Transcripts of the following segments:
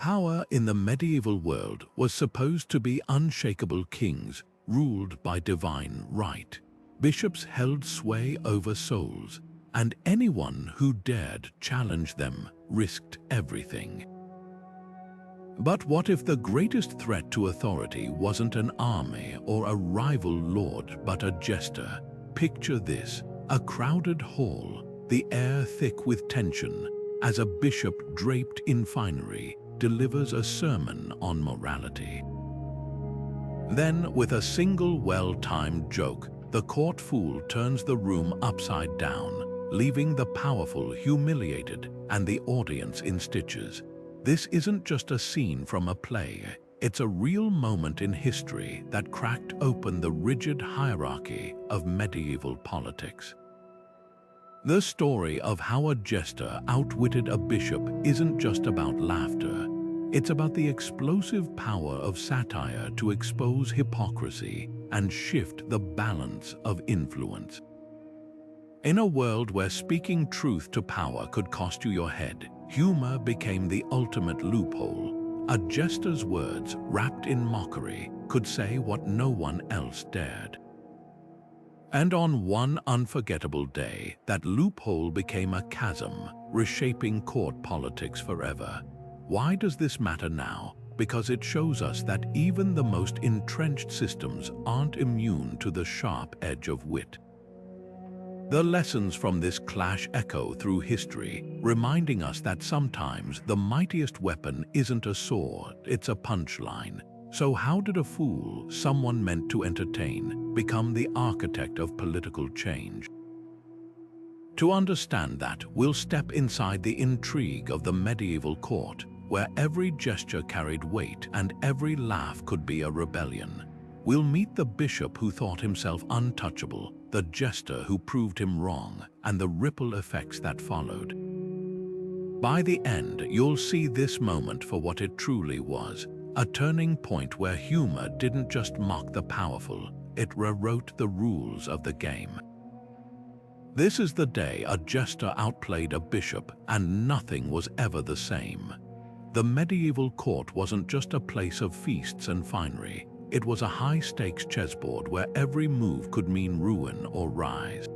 Power in the medieval world was supposed to be unshakable kings ruled by divine right. Bishops held sway over souls, and anyone who dared challenge them risked everything. But what if the greatest threat to authority wasn't an army or a rival lord, but a jester? Picture this: a crowded hall, the air thick with tension, as a bishop draped in finery delivers a sermon on morality. Then, with a single well-timed joke, the court fool turns the room upside down, leaving the powerful humiliated and the audience in stitches. This isn't just a scene from a play, it's a real moment in history that cracked open the rigid hierarchy of medieval politics. The story of how a jester outwitted a bishop isn't just about laughter, it's about the explosive power of satire to expose hypocrisy and shift the balance of influence. In a world where speaking truth to power could cost you your head, humor became the ultimate loophole. A jester's words, wrapped in mockery, could say what no one else dared. And on one unforgettable day, that loophole became a chasm, reshaping court politics forever. Why does this matter now? Because it shows us that even the most entrenched systems aren't immune to the sharp edge of wit. The lessons from this clash echo through history, reminding us that sometimes the mightiest weapon isn't a sword, it's a punchline. So how did a fool, someone meant to entertain, become the architect of political change? To understand that, we'll step inside the intrigue of the medieval court, where every gesture carried weight and every laugh could be a rebellion. We'll meet the bishop who thought himself untouchable, the jester who proved him wrong, and the ripple effects that followed. By the end, you'll see this moment for what it truly was, a turning point where humor didn't just mock the powerful, it rewrote the rules of the game. This is the day a jester outplayed a bishop, and nothing was ever the same. The medieval court wasn't just a place of feasts and finery. It was a high-stakes chessboard where every move could mean ruin or rise.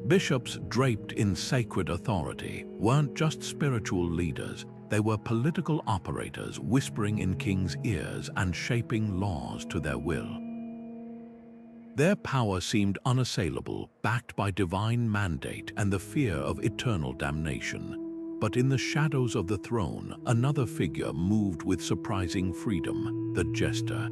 Bishops draped in sacred authority weren't just spiritual leaders, they were political operators whispering in kings' ears and shaping laws to their will. Their power seemed unassailable, backed by divine mandate and the fear of eternal damnation. But in the shadows of the throne, another figure moved with surprising freedom, the jester.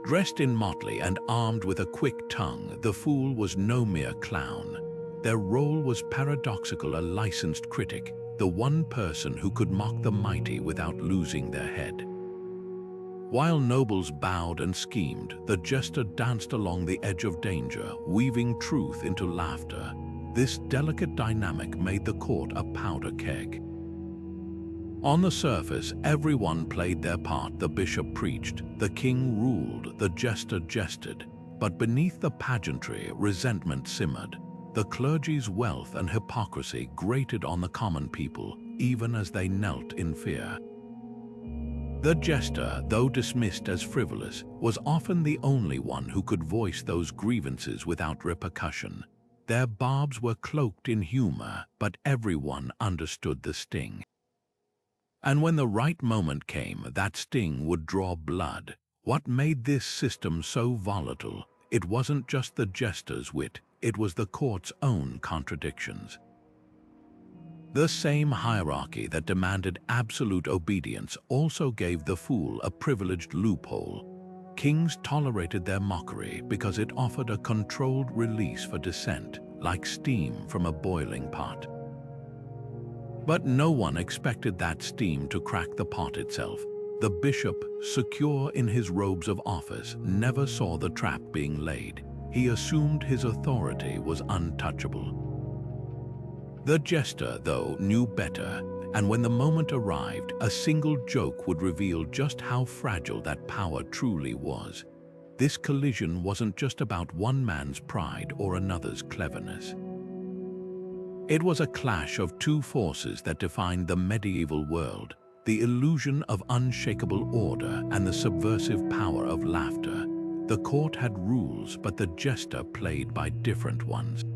Dressed in motley and armed with a quick tongue, the fool was no mere clown. Their role was paradoxical, a licensed critic, the one person who could mock the mighty without losing their head. While nobles bowed and schemed, the jester danced along the edge of danger, weaving truth into laughter. This delicate dynamic made the court a powder keg. On the surface, everyone played their part. The bishop preached, the king ruled, the jester jested. But beneath the pageantry, resentment simmered. The clergy's wealth and hypocrisy grated on the common people, even as they knelt in fear. The jester, though dismissed as frivolous, was often the only one who could voice those grievances without repercussion. Their barbs were cloaked in humor, but everyone understood the sting. And when the right moment came, that sting would draw blood. What made this system so volatile? It wasn't just the jester's wit, it was the court's own contradictions. The same hierarchy that demanded absolute obedience also gave the fool a privileged loophole. Kings tolerated their mockery because it offered a controlled release for dissent, like steam from a boiling pot. But no one expected that steam to crack the pot itself. The bishop, secure in his robes of office, never saw the trap being laid. He assumed his authority was untouchable. The jester, though, knew better, and when the moment arrived, a single joke would reveal just how fragile that power truly was. This collision wasn't just about one man's pride or another's cleverness. It was a clash of two forces that defined the medieval world, the illusion of unshakable order and the subversive power of laughter. The court had rules, but the jester played by different ones.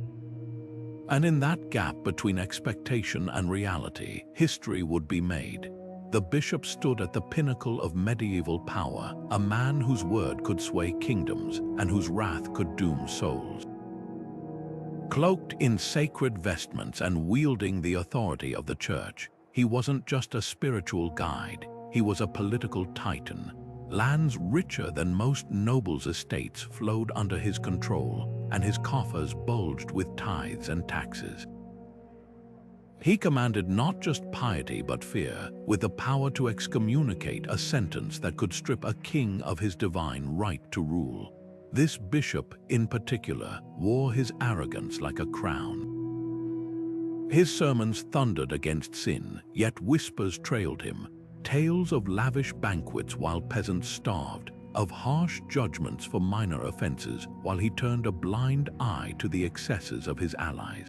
And in that gap between expectation and reality, history would be made. The bishop stood at the pinnacle of medieval power, a man whose word could sway kingdoms and whose wrath could doom souls. Cloaked in sacred vestments and wielding the authority of the church, he wasn't just a spiritual guide, he was a political titan. Lands richer than most nobles' estates flowed under his control, and his coffers bulged with tithes and taxes. He commanded not just piety but fear, with the power to excommunicate a sentence that could strip a king of his divine right to rule. This bishop, in particular, wore his arrogance like a crown. His sermons thundered against sin, yet whispers trailed him. Tales of lavish banquets while peasants starved, of harsh judgments for minor offenses while he turned a blind eye to the excesses of his allies.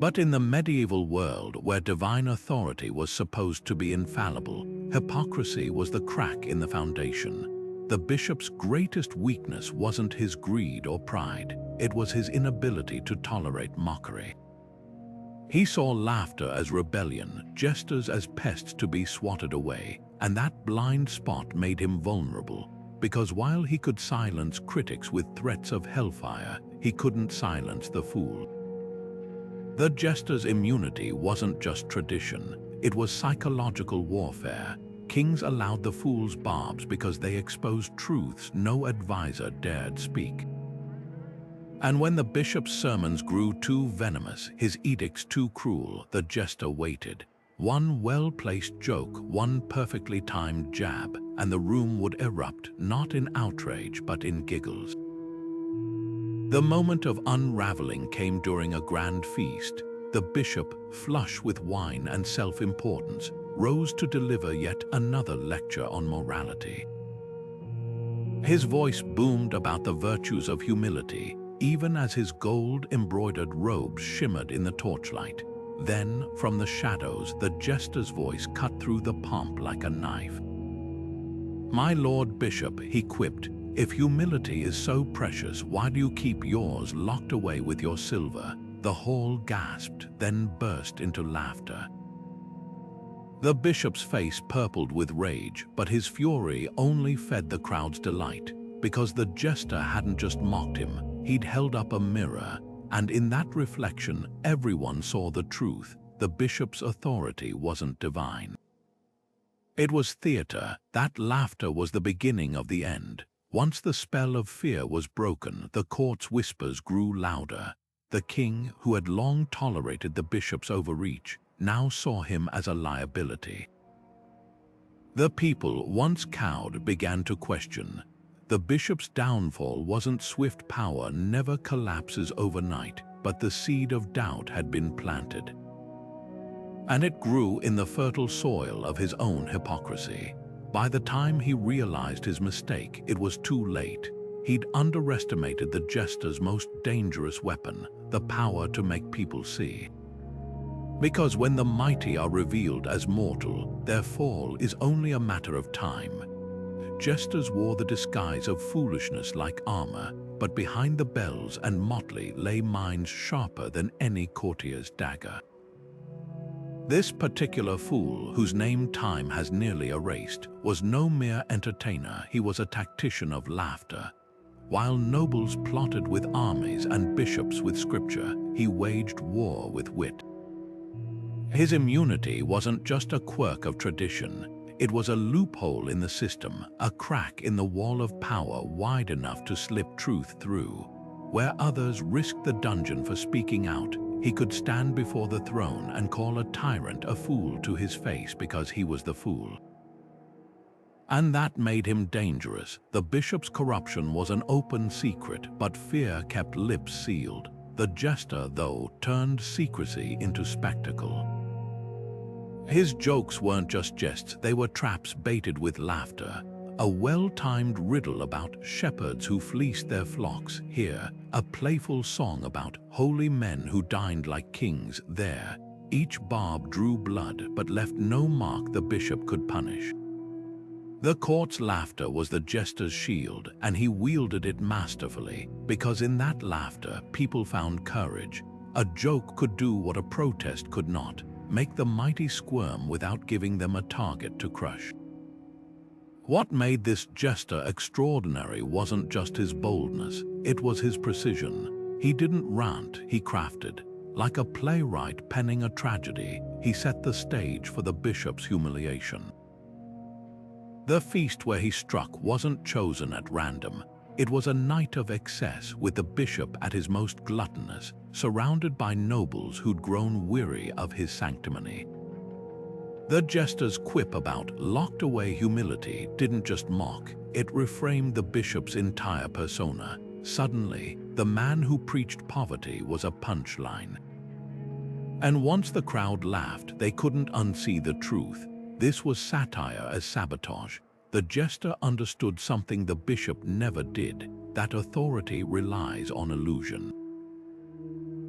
But in the medieval world, where divine authority was supposed to be infallible, hypocrisy was the crack in the foundation. The bishop's greatest weakness wasn't his greed or pride, it was his inability to tolerate mockery. He saw laughter as rebellion, jesters as pests to be swatted away, and that blind spot made him vulnerable, because while he could silence critics with threats of hellfire, he couldn't silence the fool. The jester's immunity wasn't just tradition, it was psychological warfare. Kings allowed the fool's barbs because they exposed truths no advisor dared speak. And when the bishop's sermons grew too venomous, his edicts too cruel, the jester waited. One well-placed joke, one perfectly timed jab, and the room would erupt, not in outrage but in giggles. The moment of unraveling came during a grand feast. The bishop, flush with wine and self-importance, rose to deliver yet another lecture on morality. His voice boomed about the virtues of humility, even as his gold-embroidered robes shimmered in the torchlight. Then, from the shadows, the jester's voice cut through the pomp like a knife. "My lord bishop," he quipped, "if humility is so precious, why do you keep yours locked away with your silver?" The hall gasped, then burst into laughter. The bishop's face purpled with rage, but his fury only fed the crowd's delight, because the jester hadn't just mocked him, he'd held up a mirror, and in that reflection, everyone saw the truth. The bishop's authority wasn't divine. It was theater. That laughter was the beginning of the end. Once the spell of fear was broken, the court's whispers grew louder. The king, who had long tolerated the bishop's overreach, now saw him as a liability. The people, once cowed, began to question. The bishop's downfall wasn't swift power never collapses overnight, but the seed of doubt had been planted. And it grew in the fertile soil of his own hypocrisy. By the time he realized his mistake, it was too late. He'd underestimated the jester's most dangerous weapon, the power to make people see. Because when the mighty are revealed as mortal, their fall is only a matter of time. Jesters wore the disguise of foolishness like armor, but behind the bells and motley lay minds sharper than any courtier's dagger. This particular fool, whose name time has nearly erased, was no mere entertainer, he was a tactician of laughter. While nobles plotted with armies and bishops with scripture, he waged war with wit. His immunity wasn't just a quirk of tradition. It was a loophole in the system, a crack in the wall of power wide enough to slip truth through. Where others risked the dungeon for speaking out, he could stand before the throne and call a tyrant a fool to his face because he was the fool. And that made him dangerous. The bishop's corruption was an open secret, but fear kept lips sealed. The jester, though, turned secrecy into spectacle. His jokes weren't just jests, they were traps baited with laughter. A well-timed riddle about shepherds who fleeced their flocks here, a playful song about holy men who dined like kings there. Each barb drew blood but left no mark the bishop could punish. The court's laughter was the jester's shield, and he wielded it masterfully, because in that laughter people found courage. A joke could do what a protest could not, make the mighty squirm without giving them a target to crush. What made this jester extraordinary wasn't just his boldness, it was his precision. He didn't rant, he crafted. Like a playwright penning a tragedy, he set the stage for the bishop's humiliation. The feast where he struck wasn't chosen at random. It was a night of excess, with the bishop at his most gluttonous, surrounded by nobles who'd grown weary of his sanctimony. The jester's quip about locked away humility didn't just mock, it reframed the bishop's entire persona. Suddenly, the man who preached poverty was a punchline. And once the crowd laughed, they couldn't unsee the truth. This was satire as sabotage. The jester understood something the bishop never did, that authority relies on illusion.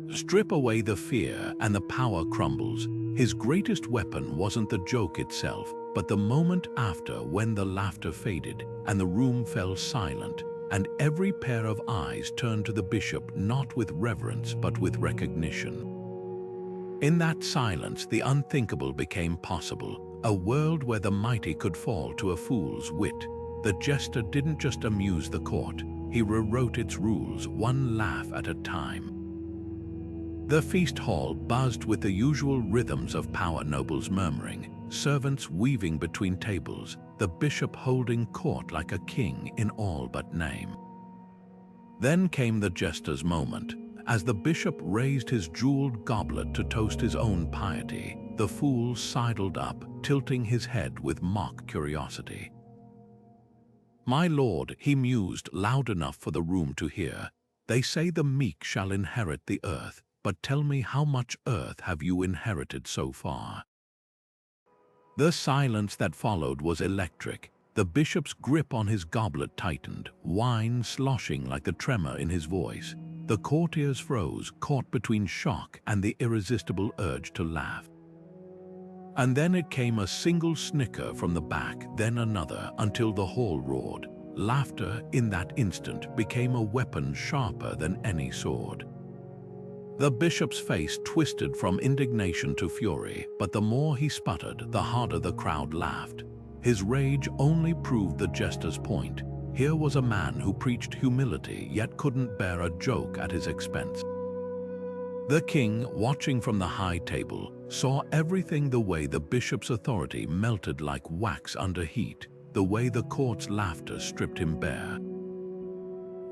Strip away the fear and the power crumbles. His greatest weapon wasn't the joke itself, but the moment after, when the laughter faded and the room fell silent, and every pair of eyes turned to the bishop not with reverence but with recognition. In that silence, the unthinkable became possible, a world where the mighty could fall to a fool's wit. The jester didn't just amuse the court, he rewrote its rules one laugh at a time. The feast hall buzzed with the usual rhythms of power nobles murmuring, servants weaving between tables, the bishop holding court like a king in all but name. Then came the jester's moment. As the bishop raised his jeweled goblet to toast his own piety, the fool sidled up, tilting his head with mock curiosity. "My lord," he mused loud enough for the room to hear, "they say the meek shall inherit the earth, but tell me, how much earth have you inherited so far?" The silence that followed was electric. The bishop's grip on his goblet tightened, wine sloshing like the tremor in his voice. The courtiers froze, caught between shock and the irresistible urge to laugh. And then it came a single snicker from the back, then another, until the hall roared. Laughter, in that instant, became a weapon sharper than any sword. The bishop's face twisted from indignation to fury, but the more he sputtered, the harder the crowd laughed. His rage only proved the jester's point. Here was a man who preached humility yet couldn't bear a joke at his expense. The king, watching from the high table, saw everything: the way the bishop's authority melted like wax under heat, the way the court's laughter stripped him bare.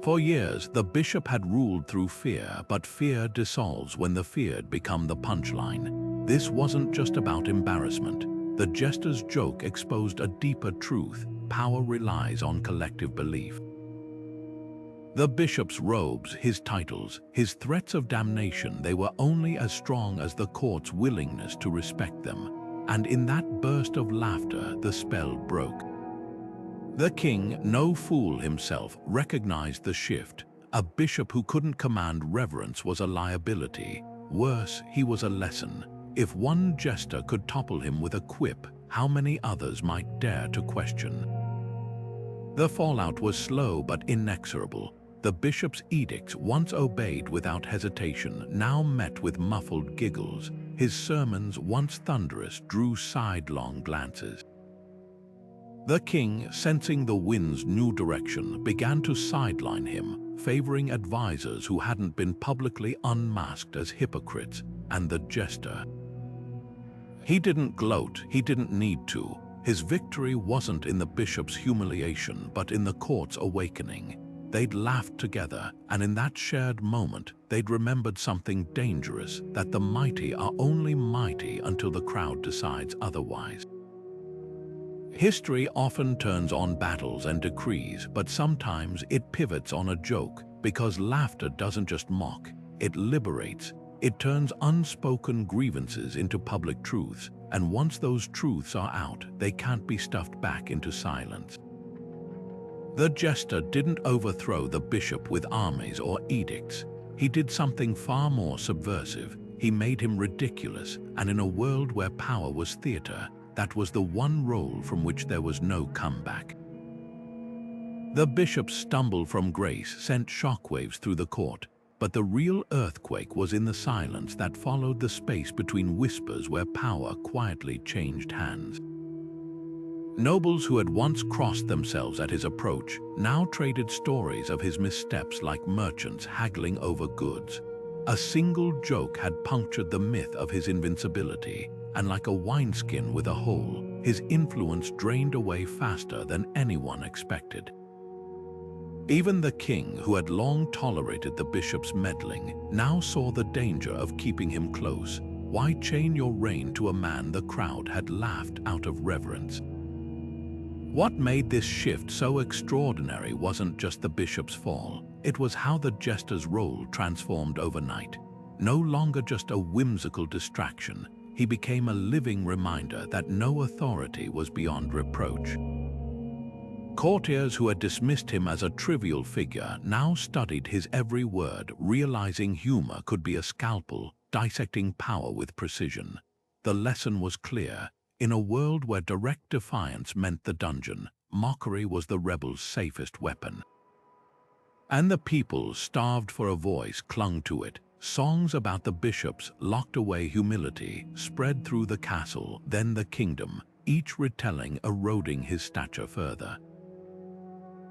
For years, the bishop had ruled through fear, but fear dissolves when the feared become the punchline. This wasn't just about embarrassment. The jester's joke exposed a deeper truth: power relies on collective belief. The bishop's robes, his titles, his threats of damnation, they were only as strong as the court's willingness to respect them. And in that burst of laughter, the spell broke. The king, no fool himself, recognized the shift. A bishop who couldn't command reverence was a liability. Worse, he was a lesson. If one jester could topple him with a quip, how many others might dare to question? The fallout was slow but inexorable. The bishop's edicts, once obeyed without hesitation, now met with muffled giggles. His sermons, once thunderous, drew sidelong glances. The king, sensing the wind's new direction, began to sideline him, favoring advisors who hadn't been publicly unmasked as hypocrites, and the jester. He didn't gloat, he didn't need to. His victory wasn't in the bishop's humiliation, but in the court's awakening. They'd laughed together, and in that shared moment, they'd remembered something dangerous: that the mighty are only mighty until the crowd decides otherwise. History often turns on battles and decrees, but sometimes it pivots on a joke, because laughter doesn't just mock, it liberates. It turns unspoken grievances into public truths, and once those truths are out, they can't be stuffed back into silence. The jester didn't overthrow the bishop with armies or edicts. He did something far more subversive. He made him ridiculous, and in a world where power was theater, that was the one role from which there was no comeback. The bishop's stumble from grace sent shockwaves through the court, but the real earthquake was in the silence that followed the space between whispers where power quietly changed hands. Nobles who had once crossed themselves at his approach now traded stories of his missteps like merchants haggling over goods. A single joke had punctured the myth of his invincibility, and like a wineskin with a hole, his influence drained away faster than anyone expected. Even the king, who had long tolerated the bishop's meddling, now saw the danger of keeping him close. Why chain your reign to a man the crowd had laughed out of reverence? What made this shift so extraordinary wasn't just the bishop's fall, it was how the jester's role transformed overnight. No longer just a whimsical distraction, he became a living reminder that no authority was beyond reproach. Courtiers who had dismissed him as a trivial figure now studied his every word, realizing humor could be a scalpel, dissecting power with precision. The lesson was clear. In a world where direct defiance meant the dungeon, mockery was the rebel's safest weapon. And the people, starved for a voice, clung to it. Songs about the bishop's locked-away humility spread through the castle, then the kingdom, each retelling eroding his stature further.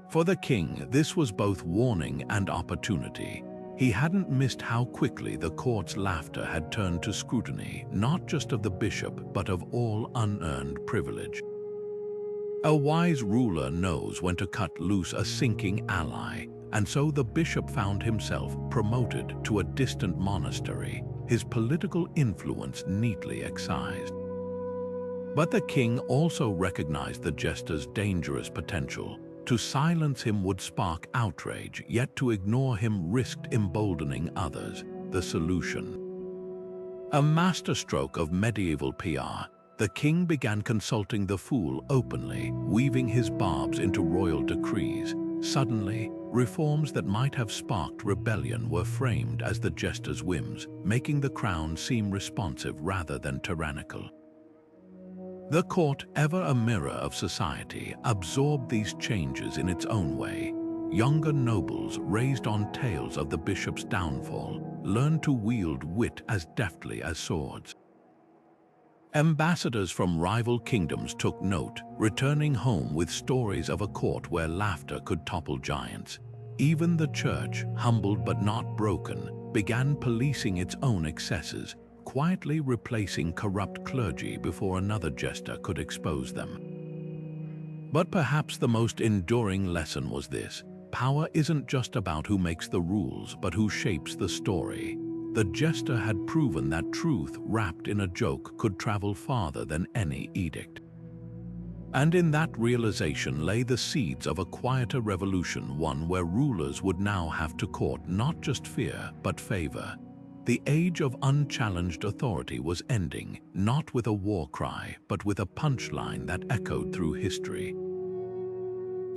For the king, this was both warning and opportunity. He hadn't missed how quickly the court's laughter had turned to scrutiny, not just of the bishop, but of all unearned privilege. A wise ruler knows when to cut loose a sinking ally, and so the bishop found himself promoted to a distant monastery, his political influence neatly excised. But the king also recognized the jester's dangerous potential. To silence him would spark outrage, yet to ignore him risked emboldening others. The solution. A masterstroke of medieval PR, the king began consulting the fool openly, weaving his barbs into royal decrees. Suddenly, reforms that might have sparked rebellion were framed as the jester's whims, making the crown seem responsive rather than tyrannical. The court, ever a mirror of society, absorbed these changes in its own way. Younger nobles, raised on tales of the bishop's downfall, learned to wield wit as deftly as swords. Ambassadors from rival kingdoms took note, returning home with stories of a court where laughter could topple giants. Even the church, humbled but not broken, began policing its own excesses, quietly replacing corrupt clergy before another jester could expose them. But perhaps the most enduring lesson was this: power isn't just about who makes the rules, but who shapes the story. The jester had proven that truth wrapped in a joke could travel farther than any edict. And in that realization lay the seeds of a quieter revolution, one where rulers would now have to court not just fear, but favor. The age of unchallenged authority was ending, not with a war cry, but with a punchline that echoed through history.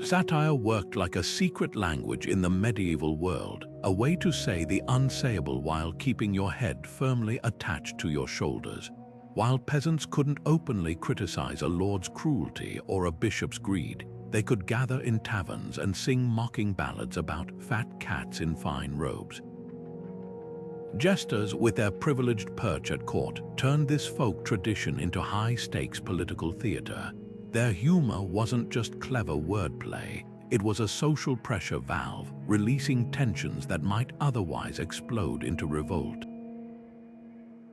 Satire worked like a secret language in the medieval world, a way to say the unsayable while keeping your head firmly attached to your shoulders. While peasants couldn't openly criticize a lord's cruelty or a bishop's greed, they could gather in taverns and sing mocking ballads about fat cats in fine robes. Jesters, with their privileged perch at court, turned this folk tradition into high-stakes political theater. Their humor wasn't just clever wordplay, it was a social pressure valve, releasing tensions that might otherwise explode into revolt.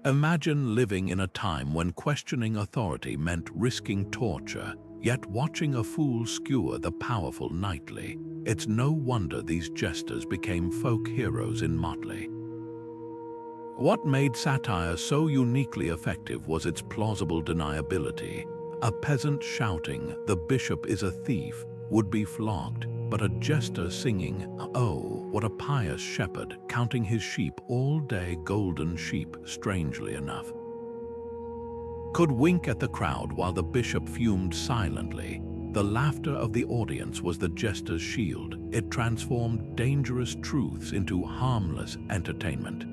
Imagine living in a time when questioning authority meant risking torture, yet watching a fool skewer the powerful nightly. It's no wonder these jesters became folk heroes in motley. What made satire so uniquely effective was its plausible deniability. A peasant shouting, "The bishop is a thief," would be flogged, but a jester singing, "Oh, what a pious shepherd, counting his sheep all day, golden sheep," strangely enough, could wink at the crowd while the bishop fumed silently. The laughter of the audience was the jester's shield. It transformed dangerous truths into harmless entertainment.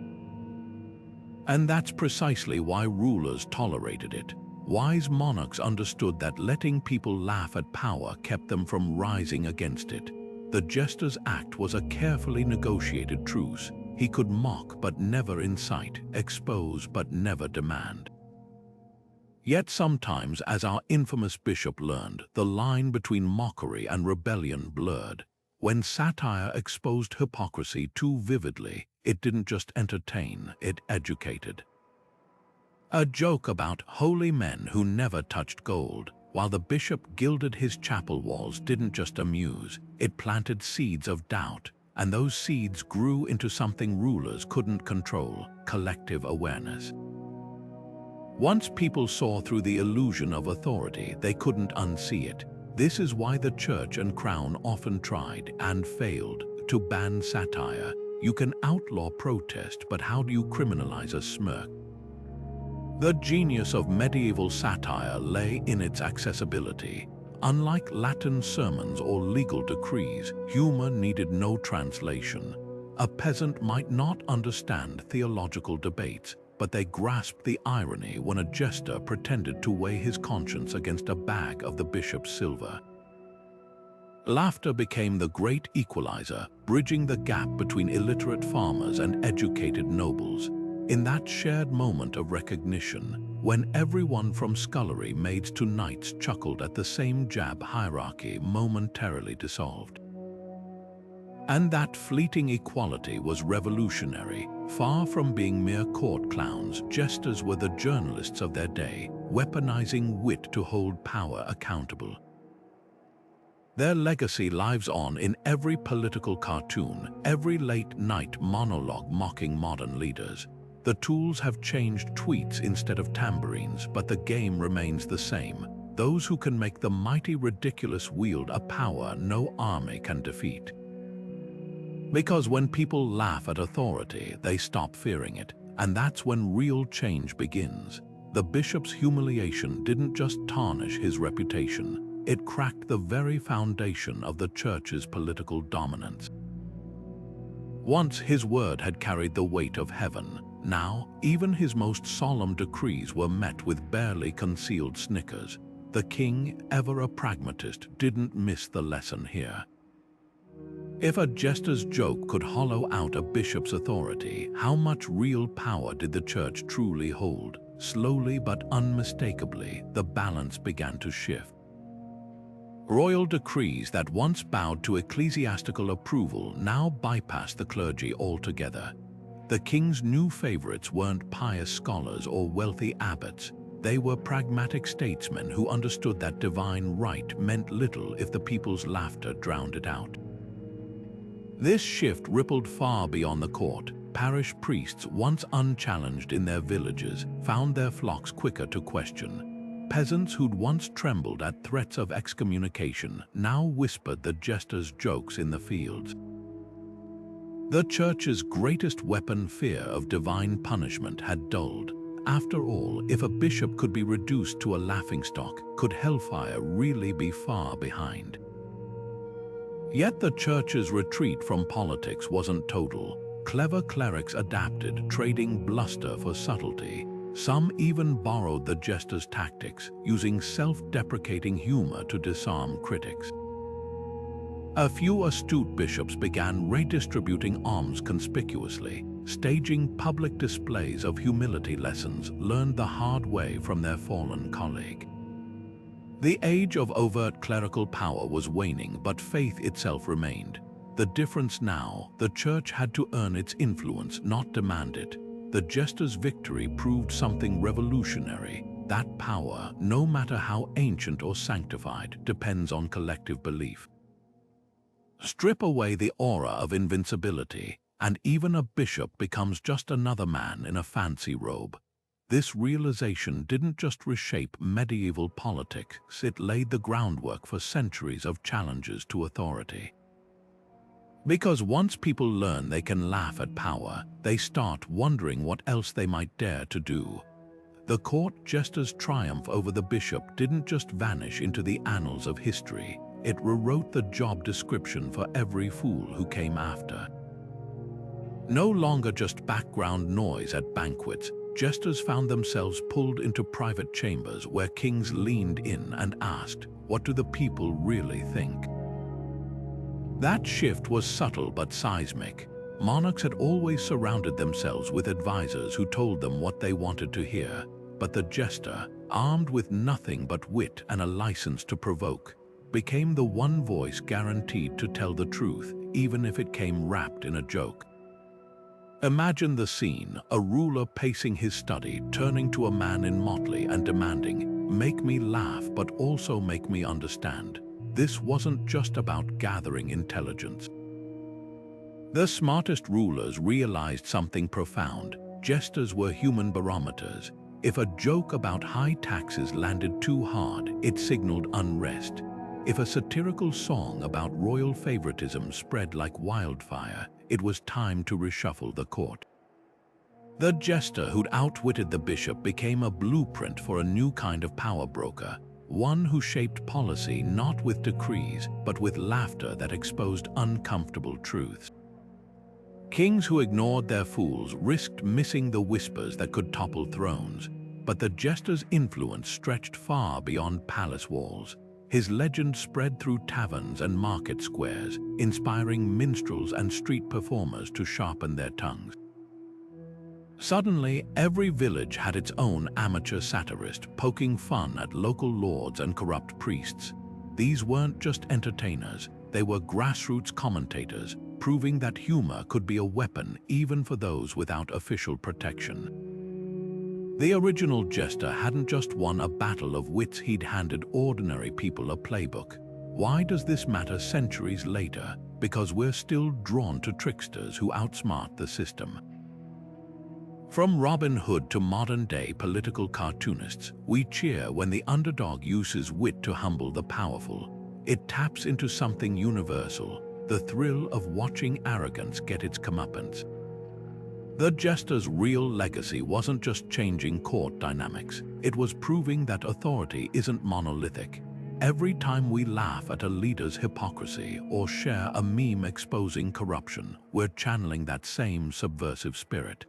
And that's precisely why rulers tolerated it. Wise monarchs understood that letting people laugh at power kept them from rising against it. The Jester's act was a carefully negotiated truce. He could mock but never incite, expose but never demand. Yet sometimes, as our infamous bishop learned, the line between mockery and rebellion blurred. When satire exposed hypocrisy too vividly, it didn't just entertain, it educated. A joke about holy men who never touched gold, while the bishop gilded his chapel walls, didn't just amuse, it planted seeds of doubt, and those seeds grew into something rulers couldn't control: collective awareness. Once people saw through the illusion of authority, they couldn't unsee it. This is why the church and crown often tried, and failed, to ban satire. You can outlaw protest, but how do you criminalize a smirk? The genius of medieval satire lay in its accessibility. Unlike Latin sermons or legal decrees, humor needed no translation. A peasant might not understand theological debates, but they grasped the irony when a jester pretended to weigh his conscience against a bag of the bishop's silver. Laughter became the great equalizer, bridging the gap between illiterate farmers and educated nobles. In that shared moment of recognition, when everyone from scullery maids to knights chuckled at the same jab, hierarchy momentarily dissolved. And that fleeting equality was revolutionary. Far from being mere court clowns, jesters were the journalists of their day, weaponizing wit to hold power accountable. Their legacy lives on in every political cartoon, every late-night monologue mocking modern leaders. The tools have changed: tweets instead of tambourines, but the game remains the same. Those who can make the mighty ridiculous wield a power no army can defeat. Because when people laugh at authority, they stop fearing it, and that's when real change begins. The bishop's humiliation didn't just tarnish his reputation, it cracked the very foundation of the church's political dominance. Once his word had carried the weight of heaven, now even his most solemn decrees were met with barely concealed snickers. The king, ever a pragmatist, didn't miss the lesson here. If a jester's joke could hollow out a bishop's authority, how much real power did the church truly hold? Slowly but unmistakably, the balance began to shift. Royal decrees that once bowed to ecclesiastical approval now bypassed the clergy altogether. The king's new favorites weren't pious scholars or wealthy abbots. They were pragmatic statesmen who understood that divine right meant little if the people's laughter drowned it out. This shift rippled far beyond the court. Parish priests, once unchallenged in their villages, found their flocks quicker to question. Peasants who'd once trembled at threats of excommunication now whispered the jester's jokes in the fields. The church's greatest weapon, fear of divine punishment, had dulled. After all, if a bishop could be reduced to a laughingstock, could hellfire really be far behind? Yet the church's retreat from politics wasn't total. Clever clerics adapted, trading bluster for subtlety. Some even borrowed the jester's tactics, using self-deprecating humor to disarm critics. A few astute bishops began redistributing alms conspicuously, staging public displays of humility lessons learned the hard way from their fallen colleague. The age of overt clerical power was waning, but faith itself remained. The difference now: the church had to earn its influence, not demand it. The jester's victory proved something revolutionary. That power, no matter how ancient or sanctified, depends on collective belief. Strip away the aura of invincibility, and even a bishop becomes just another man in a fancy robe. This realization didn't just reshape medieval politics, it laid the groundwork for centuries of challenges to authority. Because once people learn they can laugh at power, they start wondering what else they might dare to do. The court jester's triumph over the bishop didn't just vanish into the annals of history, it rewrote the job description for every fool who came after. No longer just background noise at banquets, jesters found themselves pulled into private chambers where kings leaned in and asked, "What do the people really think?" That shift was subtle but seismic. Monarchs had always surrounded themselves with advisors who told them what they wanted to hear, but the jester, armed with nothing but wit and a license to provoke, became the one voice guaranteed to tell the truth, even if it came wrapped in a joke. Imagine the scene, a ruler pacing his study, turning to a man in motley and demanding, "Make me laugh, but also make me understand." This wasn't just about gathering intelligence. The smartest rulers realized something profound. Jesters were human barometers. If a joke about high taxes landed too hard, it signaled unrest. If a satirical song about royal favoritism spread like wildfire, it was time to reshuffle the court. The jester who'd outwitted the bishop became a blueprint for a new kind of power broker, one who shaped policy not with decrees, but with laughter that exposed uncomfortable truths. Kings who ignored their fools risked missing the whispers that could topple thrones, but the jester's influence stretched far beyond palace walls. His legend spread through taverns and market squares, inspiring minstrels and street performers to sharpen their tongues. Suddenly, every village had its own amateur satirist, poking fun at local lords and corrupt priests. These weren't just entertainers, they were grassroots commentators, proving that humor could be a weapon even for those without official protection. The original jester hadn't just won a battle of wits, he'd handed ordinary people a playbook. Why does this matter centuries later? Because we're still drawn to tricksters who outsmart the system. From Robin Hood to modern-day political cartoonists, we cheer when the underdog uses wit to humble the powerful. It taps into something universal, the thrill of watching arrogance get its comeuppance. The jester's real legacy wasn't just changing court dynamics, it was proving that authority isn't monolithic. Every time we laugh at a leader's hypocrisy or share a meme exposing corruption, we're channeling that same subversive spirit.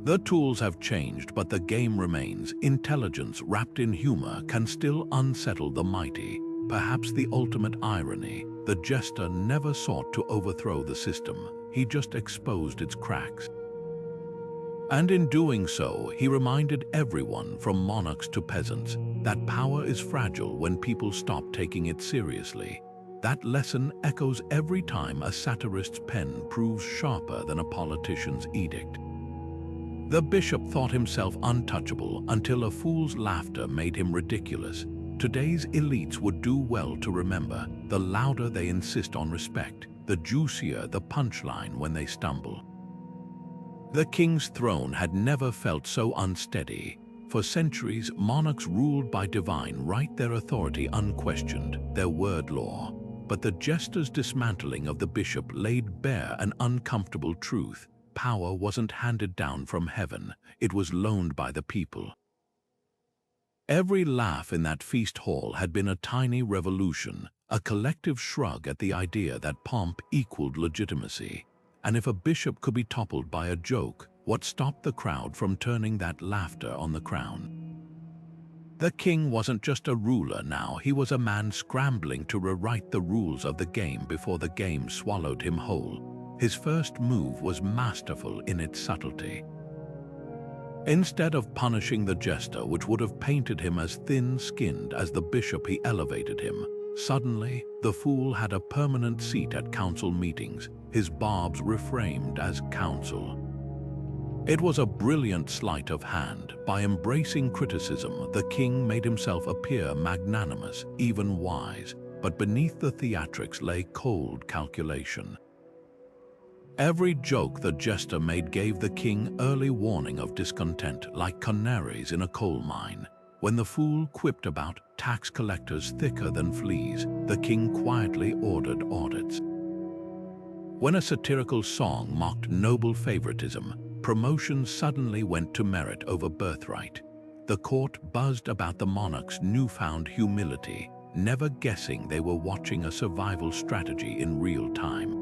The tools have changed, but the game remains. Intelligence wrapped in humor can still unsettle the mighty. Perhaps the ultimate irony, the jester never sought to overthrow the system, he just exposed its cracks. And in doing so, he reminded everyone, from monarchs to peasants, that power is fragile when people stop taking it seriously. That lesson echoes every time a satirist's pen proves sharper than a politician's edict. The bishop thought himself untouchable until a fool's laughter made him ridiculous. Today's elites would do well to remember, the louder they insist on respect, the juicier the punchline when they stumble. The king's throne had never felt so unsteady. For centuries, monarchs ruled by divine right, their authority unquestioned, their word law. But the jester's dismantling of the bishop laid bare an uncomfortable truth. Power wasn't handed down from heaven, it was loaned by the people. Every laugh in that feast hall had been a tiny revolution, a collective shrug at the idea that pomp equaled legitimacy. And if a bishop could be toppled by a joke, what stopped the crowd from turning that laughter on the crown? The king wasn't just a ruler now, he was a man scrambling to rewrite the rules of the game before the game swallowed him whole. His first move was masterful in its subtlety. Instead of punishing the jester, which would have painted him as thin-skinned as the bishop he elevated him, suddenly the fool had a permanent seat at council meetings, his barbs reframed as counsel. It was a brilliant sleight of hand. By embracing criticism, the king made himself appear magnanimous, even wise, but beneath the theatrics lay cold calculation. Every joke the jester made gave the king early warning of discontent, like canaries in a coal mine. When the fool quipped about tax collectors thicker than fleas, the king quietly ordered audits. When a satirical song mocked noble favoritism, promotions suddenly went to merit over birthright. The court buzzed about the monarch's newfound humility, never guessing they were watching a survival strategy in real time.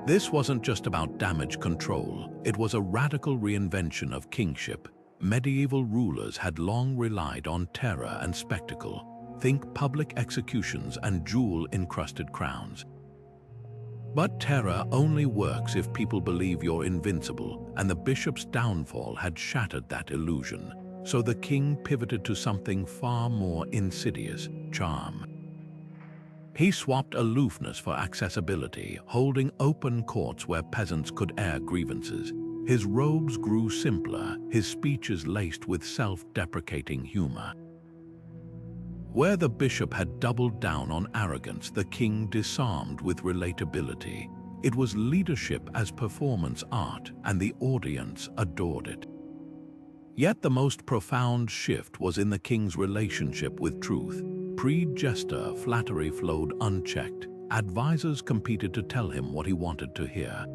This wasn't just about damage control, it was a radical reinvention of kingship. Medieval rulers had long relied on terror and spectacle. Think public executions and jewel-encrusted crowns. But terror only works if people believe you're invincible, and the bishop's downfall had shattered that illusion. So the king pivoted to something far more insidious: charm. He swapped aloofness for accessibility, holding open courts where peasants could air grievances. His robes grew simpler, his speeches laced with self-deprecating humor. Where the bishop had doubled down on arrogance, the king disarmed with relatability. It was leadership as performance art, and the audience adored it. Yet the most profound shift was in the king's relationship with truth. Pre-Jester, flattery flowed unchecked. Advisors competed to tell him what he wanted to hear.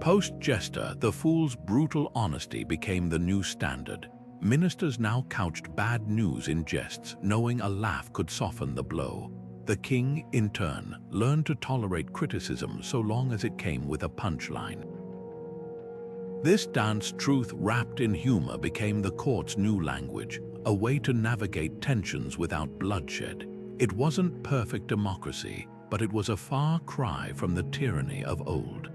Post-Jester, the fool's brutal honesty became the new standard. Ministers now couched bad news in jests, knowing a laugh could soften the blow. The king, in turn, learned to tolerate criticism so long as it came with a punchline. This dance, truth wrapped in humor, became the court's new language, a way to navigate tensions without bloodshed. It wasn't perfect democracy, but it was a far cry from the tyranny of old.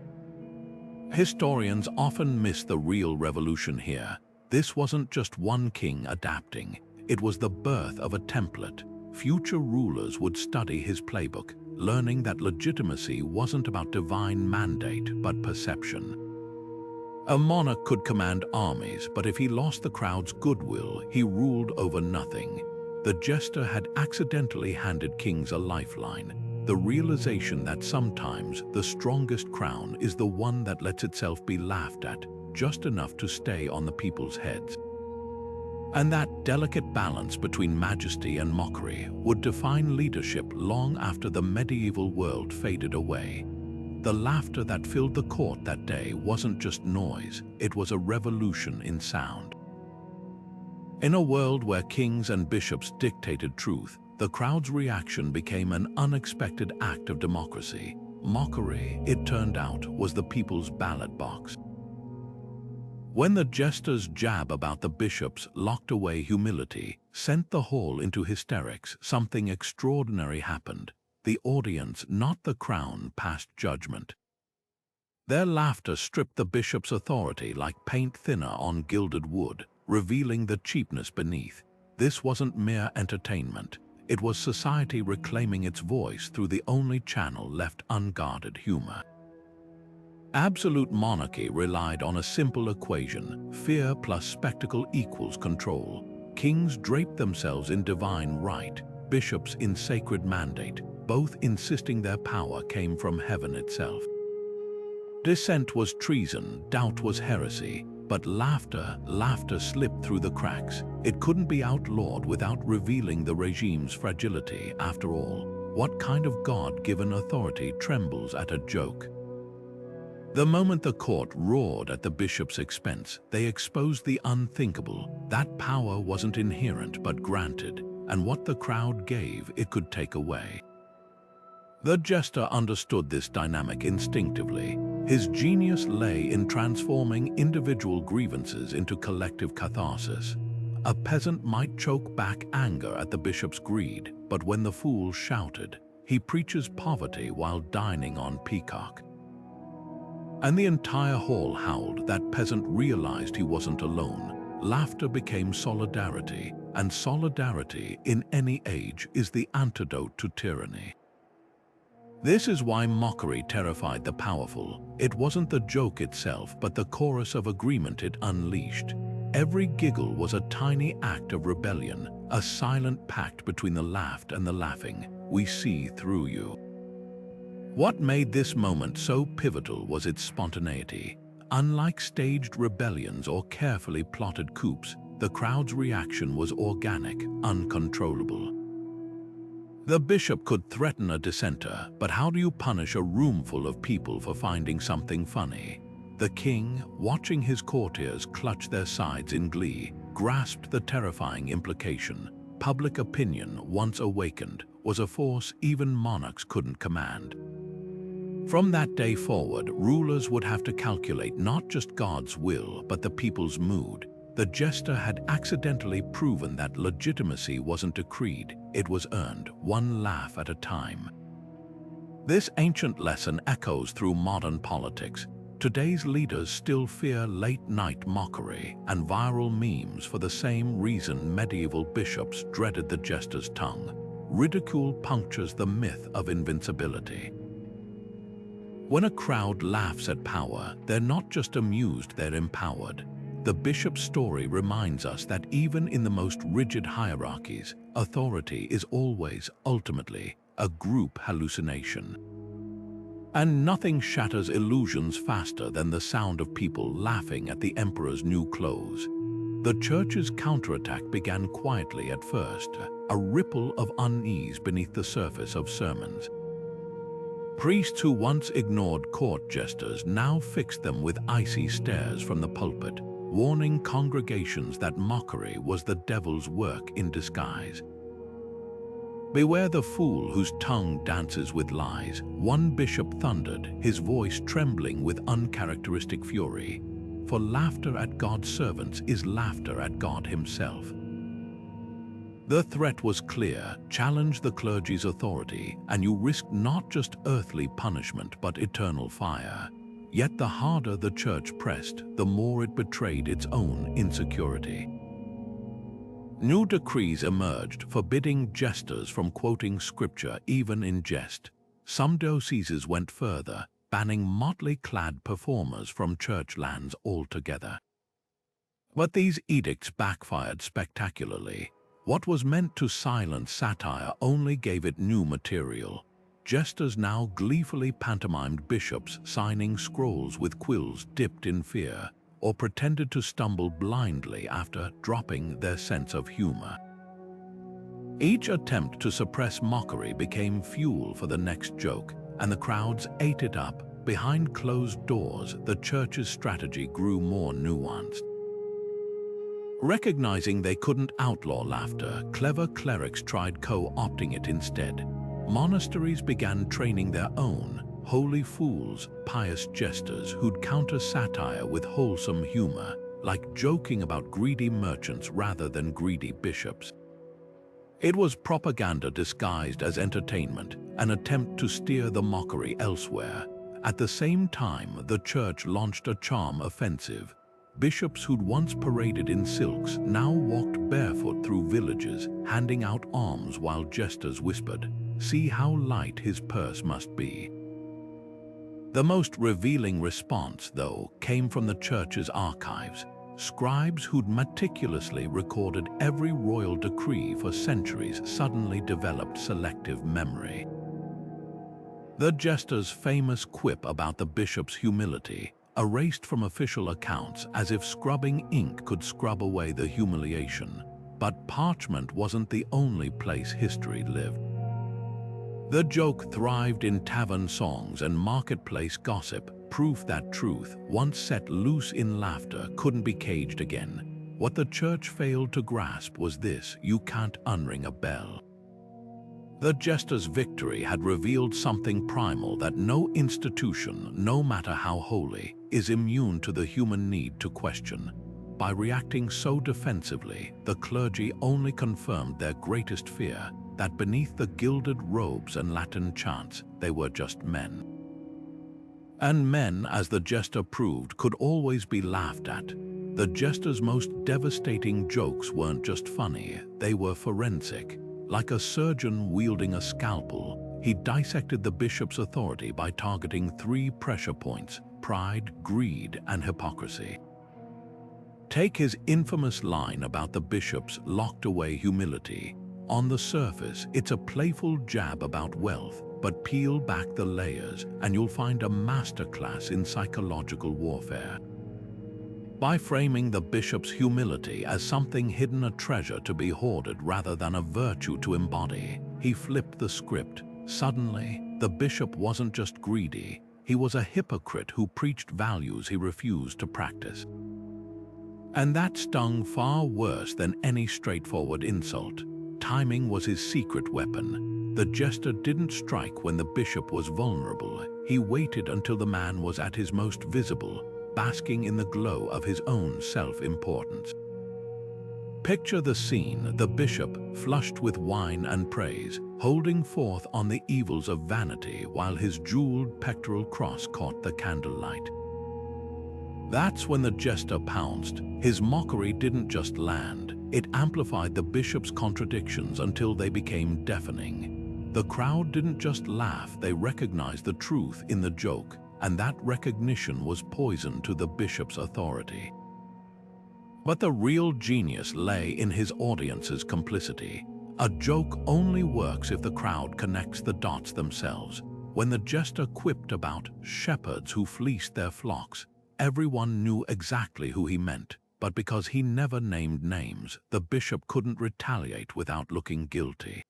Historians often miss the real revolution here. This wasn't just one king adapting, it was the birth of a template. Future rulers would study his playbook, learning that legitimacy wasn't about divine mandate but perception. A monarch could command armies, but if he lost the crowd's goodwill, he ruled over nothing. The jester had accidentally handed kings a lifeline, the realization that sometimes the strongest crown is the one that lets itself be laughed at, just enough to stay on the people's heads. And that delicate balance between majesty and mockery would define leadership long after the medieval world faded away. The laughter that filled the court that day wasn't just noise, it was a revolution in sound. In a world where kings and bishops dictated truth, the crowd's reaction became an unexpected act of democracy. Mockery, it turned out, was the people's ballot box. When the jester's jab about the bishops locked away humility, sent the hall into hysterics, something extraordinary happened. The audience, not the crown, passed judgment. Their laughter stripped the bishop's authority like paint thinner on gilded wood, revealing the cheapness beneath. This wasn't mere entertainment. It was society reclaiming its voice through the only channel left unguarded: humor. Absolute monarchy relied on a simple equation: fear plus spectacle equals control. Kings draped themselves in divine right, bishops in sacred mandate, both insisting their power came from heaven itself. Dissent was treason, doubt was heresy, but laughter slipped through the cracks. It couldn't be outlawed without revealing the regime's fragility. After all, what kind of God-given authority trembles at a joke? The moment the court roared at the bishop's expense, they exposed the unthinkable. That power wasn't inherent but granted, and what the crowd gave, it could take away. The jester understood this dynamic instinctively. His genius lay in transforming individual grievances into collective catharsis. A peasant might choke back anger at the bishop's greed, but when the fool shouted, "He preaches poverty while dining on peacock," and the entire hall howled, that peasant realized he wasn't alone. Laughter became solidarity, and solidarity in any age is the antidote to tyranny. This is why mockery terrified the powerful. It wasn't the joke itself, but the chorus of agreement it unleashed. Every giggle was a tiny act of rebellion, a silent pact between the laughed and the laughing. We see through you. What made this moment so pivotal was its spontaneity. Unlike staged rebellions or carefully plotted coups, the crowd's reaction was organic, uncontrollable. The bishop could threaten a dissenter, but how do you punish a room full of people for finding something funny? The king, watching his courtiers clutch their sides in glee, grasped the terrifying implication. Public opinion, once awakened, was a force even monarchs couldn't command. From that day forward, rulers would have to calculate not just God's will, but the people's mood. The jester had accidentally proven that legitimacy wasn't decreed, it was earned, one laugh at a time. This ancient lesson echoes through modern politics. Today's leaders still fear late-night mockery and viral memes for the same reason medieval bishops dreaded the jester's tongue. Ridicule punctures the myth of invincibility. When a crowd laughs at power, they're not just amused, they're empowered. The bishop's story reminds us that even in the most rigid hierarchies, authority is always, ultimately, a group hallucination. And nothing shatters illusions faster than the sound of people laughing at the emperor's new clothes. The church's counterattack began quietly at first, a ripple of unease beneath the surface of sermons. Priests who once ignored court jesters now fixed them with icy stares from the pulpit, warning congregations that mockery was the devil's work in disguise. "Beware the fool whose tongue dances with lies," one bishop thundered, his voice trembling with uncharacteristic fury. For laughter at God's servants is laughter at God himself. The threat was clear: challenge the clergy's authority, and you risk not just earthly punishment but eternal fire. Yet the harder the church pressed, the more it betrayed its own insecurity. New decrees emerged forbidding jesters from quoting scripture even in jest. Some dioceses went further, banning motley-clad performers from church lands altogether. But these edicts backfired spectacularly. What was meant to silence satire only gave it new material. Jesters now gleefully pantomimed bishops signing scrolls with quills dipped in fear, or pretended to stumble blindly after dropping their sense of humor. Each attempt to suppress mockery became fuel for the next joke, and the crowds ate it up. Behind closed doors, the church's strategy grew more nuanced. Recognizing they couldn't outlaw laughter, clever clerics tried co-opting it instead. Monasteries began training their own holy fools, pious jesters who'd counter satire with wholesome humor, like joking about greedy merchants rather than greedy bishops. It was propaganda disguised as entertainment, an attempt to steer the mockery elsewhere. At the same time, the church launched a charm offensive. Bishops who'd once paraded in silks now walked barefoot through villages, handing out alms while jesters whispered, "See how light his purse must be." The most revealing response, though, came from the church's archives. Scribes who'd meticulously recorded every royal decree for centuries suddenly developed selective memory. The jester's famous quip about the bishop's humility, erased from official accounts as if scrubbing ink could scrub away the humiliation. But parchment wasn't the only place history lived. The joke thrived in tavern songs and marketplace gossip, proof that truth, once set loose in laughter, couldn't be caged again. What the church failed to grasp was this: you can't unring a bell. The jester's victory had revealed something primal, that no institution, no matter how holy, is immune to the human need to question. By reacting so defensively, the clergy only confirmed their greatest fear, that beneath the gilded robes and Latin chants, they were just men. And men, as the jester proved, could always be laughed at. The jester's most devastating jokes weren't just funny, they were forensic. Like a surgeon wielding a scalpel, he dissected the bishop's authority by targeting 3 pressure points: pride, greed, and hypocrisy. Take his infamous line about the bishop's locked-away humility. On the surface, it's a playful jab about wealth, but peel back the layers and you'll find a masterclass in psychological warfare. By framing the bishop's humility as something hidden, a treasure to be hoarded rather than a virtue to embody, he flipped the script. Suddenly, the bishop wasn't just greedy, he was a hypocrite who preached values he refused to practice. And that stung far worse than any straightforward insult. Timing was his secret weapon. The jester didn't strike when the bishop was vulnerable, he waited until the man was at his most visible, basking in the glow of his own self-importance. Picture the scene: the bishop, flushed with wine and praise, holding forth on the evils of vanity while his jeweled pectoral cross caught the candlelight. That's when the jester pounced. His mockery didn't just land, it amplified the bishop's contradictions until they became deafening. The crowd didn't just laugh, they recognized the truth in the joke, and that recognition was poison to the bishop's authority. But the real genius lay in his audience's complicity. A joke only works if the crowd connects the dots themselves. When the jester quipped about shepherds who fleeced their flocks, everyone knew exactly who he meant, but because he never named names, the bishop couldn't retaliate without looking guilty.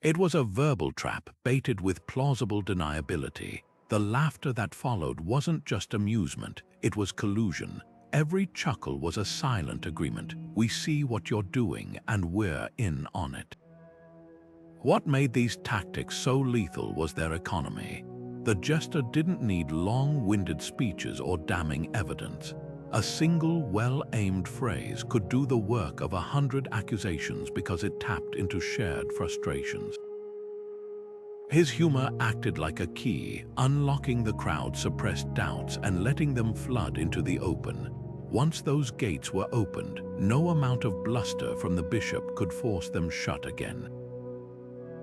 It was a verbal trap baited with plausible deniability. The laughter that followed wasn't just amusement, it was collusion. Every chuckle was a silent agreement. We see what you're doing and we're in on it. What made these tactics so lethal was their economy. The jester didn't need long-winded speeches or damning evidence. A single well-aimed phrase could do the work of 100 accusations because it tapped into shared frustrations. His humor acted like a key, unlocking the crowd's suppressed doubts and letting them flood into the open. Once those gates were opened, no amount of bluster from the bishop could force them shut again.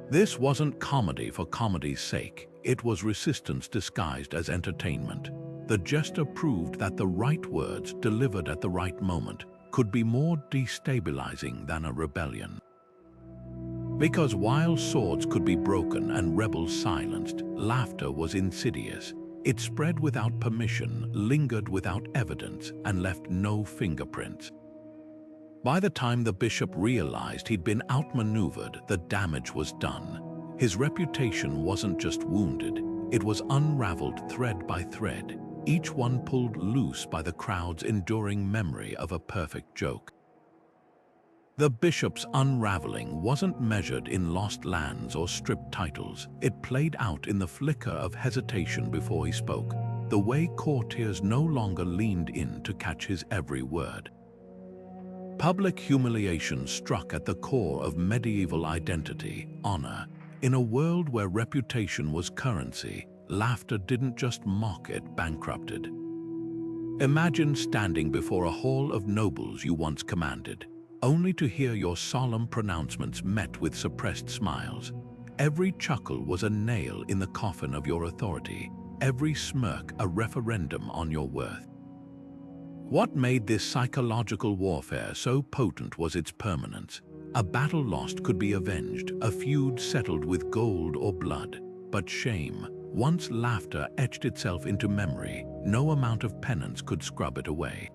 This wasn't comedy for comedy's sake, it was resistance disguised as entertainment. The jester proved that the right words, delivered at the right moment, could be more destabilizing than a rebellion. Because while swords could be broken and rebels silenced, laughter was insidious. It spread without permission, lingered without evidence, and left no fingerprints. By the time the bishop realized he'd been outmaneuvered, the damage was done. His reputation wasn't just wounded, it was unraveled thread by thread, each one pulled loose by the crowd's enduring memory of a perfect joke. The bishop's unraveling wasn't measured in lost lands or stripped titles. It played out in the flicker of hesitation before he spoke, the way courtiers no longer leaned in to catch his every word. Public humiliation struck at the core of medieval identity, honor. In a world where reputation was currency, laughter didn't just mock, it bankrupted. Imagine standing before a hall of nobles you once commanded, only to hear your solemn pronouncements met with suppressed smiles. Every chuckle was a nail in the coffin of your authority, every smirk a referendum on your worth. What made this psychological warfare so potent was its permanence. A battle lost could be avenged, a feud settled with gold or blood. But shame, once laughter etched itself into memory, no amount of penance could scrub it away.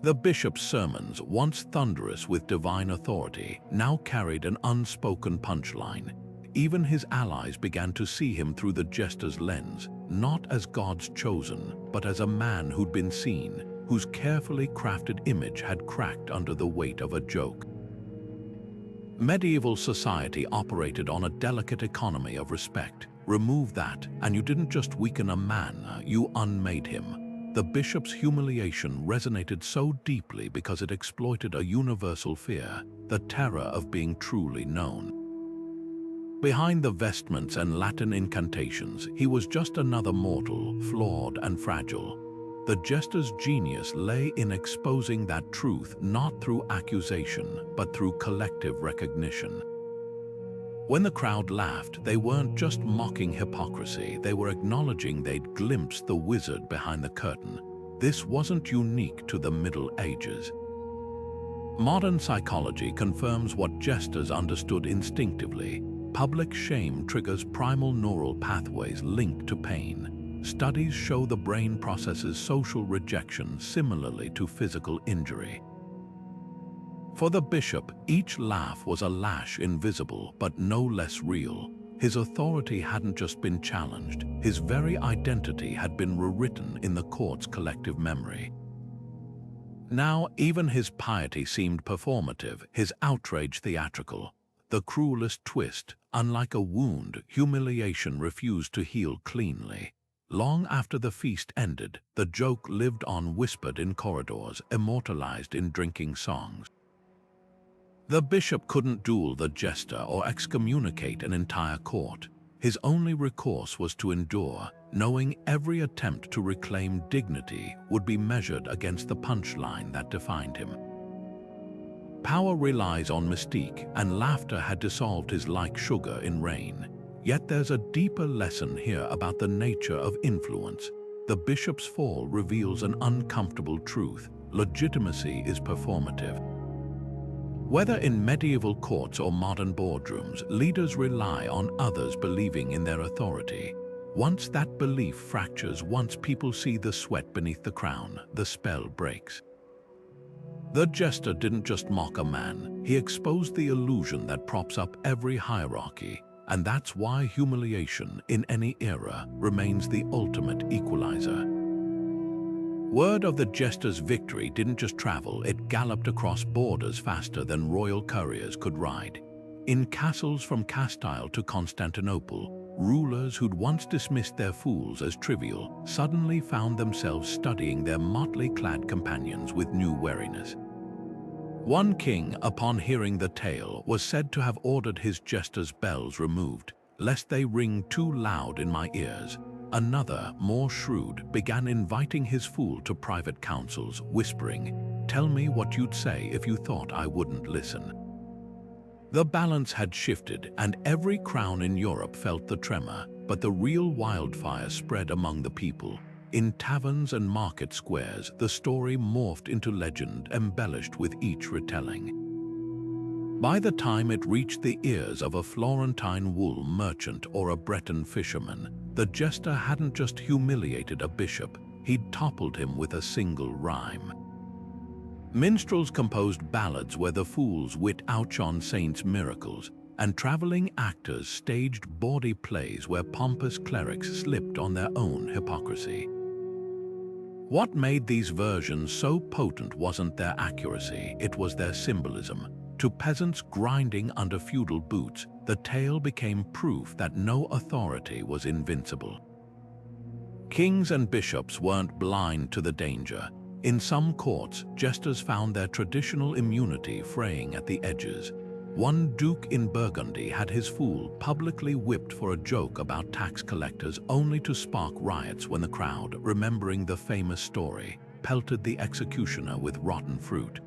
The bishop's sermons, once thunderous with divine authority, now carried an unspoken punchline. Even his allies began to see him through the jester's lens, not as God's chosen, but as a man who'd been seen, whose carefully crafted image had cracked under the weight of a joke. Medieval society operated on a delicate economy of respect. Remove that, and you didn't just weaken a man, you unmade him. The bishop's humiliation resonated so deeply because it exploited a universal fear, the terror of being truly known. Behind the vestments and Latin incantations, he was just another mortal, flawed and fragile. The jester's genius lay in exposing that truth not through accusation, but through collective recognition. When the crowd laughed, they weren't just mocking hypocrisy, they were acknowledging they'd glimpsed the wizard behind the curtain. This wasn't unique to the Middle Ages. Modern psychology confirms what jesters understood instinctively. Public shame triggers primal neural pathways linked to pain. Studies show the brain processes social rejection similarly to physical injury. For the bishop, each laugh was a lash invisible but no less real. His authority hadn't just been challenged, his very identity had been rewritten in the court's collective memory. Now, even his piety seemed performative, his outrage theatrical. the cruelest twist, unlike a wound, humiliation refused to heal cleanly. Long after the feast ended, the joke lived on, whispered in corridors, immortalized in drinking songs. The bishop couldn't duel the jester or excommunicate an entire court. His only recourse was to endure, knowing every attempt to reclaim dignity would be measured against the punchline that defined him. Power relies on mystique, and laughter had dissolved his like sugar in rain. Yet there's a deeper lesson here about the nature of influence. The bishop's fall reveals an uncomfortable truth: legitimacy is performative. Whether in medieval courts or modern boardrooms, leaders rely on others believing in their authority. Once that belief fractures, once people see the sweat beneath the crown, the spell breaks. The jester didn't just mock a man, he exposed the illusion that props up every hierarchy. And that's why humiliation, in any era, remains the ultimate equalizer. Word of the jester's victory didn't just travel, it galloped across borders faster than royal couriers could ride. In castles from Castile to Constantinople, rulers who'd once dismissed their fools as trivial suddenly found themselves studying their motley-clad companions with new wariness. One king, upon hearing the tale, was said to have ordered his jester's bells removed, lest they ring too loud in my ears. Another, more shrewd, began inviting his fool to private councils, whispering, "Tell me what you'd say if you thought I wouldn't listen." The balance had shifted, and every crown in Europe felt the tremor, but the real wildfire spread among the people. In taverns and market squares, the story morphed into legend, embellished with each retelling. By the time it reached the ears of a Florentine wool merchant or a Breton fisherman, the jester hadn't just humiliated a bishop, he'd toppled him with a single rhyme. Minstrels composed ballads where the fool's wit outshone saints' miracles, and traveling actors staged bawdy plays where pompous clerics slipped on their own hypocrisy. What made these versions so potent wasn't their accuracy, it was their symbolism. To peasants grinding under feudal boots, the tale became proof that no authority was invincible. Kings and bishops weren't blind to the danger. In some courts, jesters found their traditional immunity fraying at the edges. One duke in Burgundy had his fool publicly whipped for a joke about tax collectors, only to spark riots when the crowd, remembering the famous story, pelted the executioner with rotten fruit.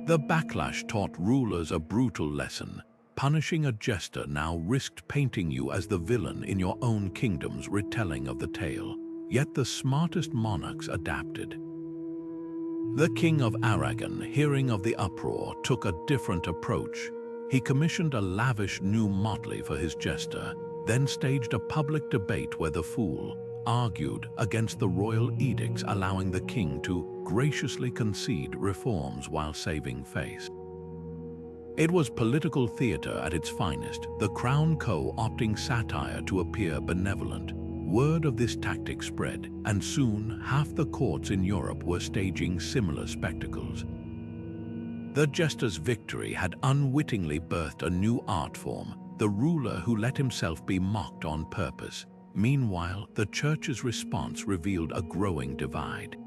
The backlash taught rulers a brutal lesson. Punishing a jester now risked painting you as the villain in your own kingdom's retelling of the tale. Yet the smartest monarchs adapted. The king of Aragon, hearing of the uproar, took a different approach. He commissioned a lavish new motley for his jester, then staged a public debate where the fool argued against the royal edicts, allowing the king to graciously concede reforms while saving face. It was political theater at its finest, the crown co-opting satire to appear benevolent. Word of this tactic spread, and soon half the courts in Europe were staging similar spectacles. The jester's victory had unwittingly birthed a new art form, the ruler who let himself be mocked on purpose. Meanwhile, the church's response revealed a growing divide.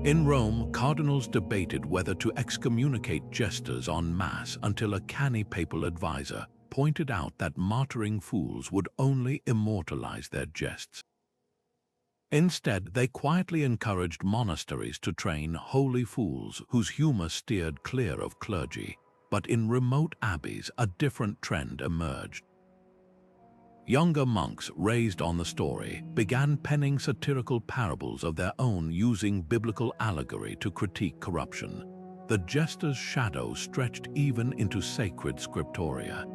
In Rome, cardinals debated whether to excommunicate jesters en masse until a canny papal advisor pointed out that martyring fools would only immortalize their jests. Instead, they quietly encouraged monasteries to train holy fools whose humor steered clear of clergy. But in remote abbeys, a different trend emerged. Younger monks, raised on the story, began penning satirical parables of their own, using biblical allegory to critique corruption. The jester's shadow stretched even into sacred scriptoria.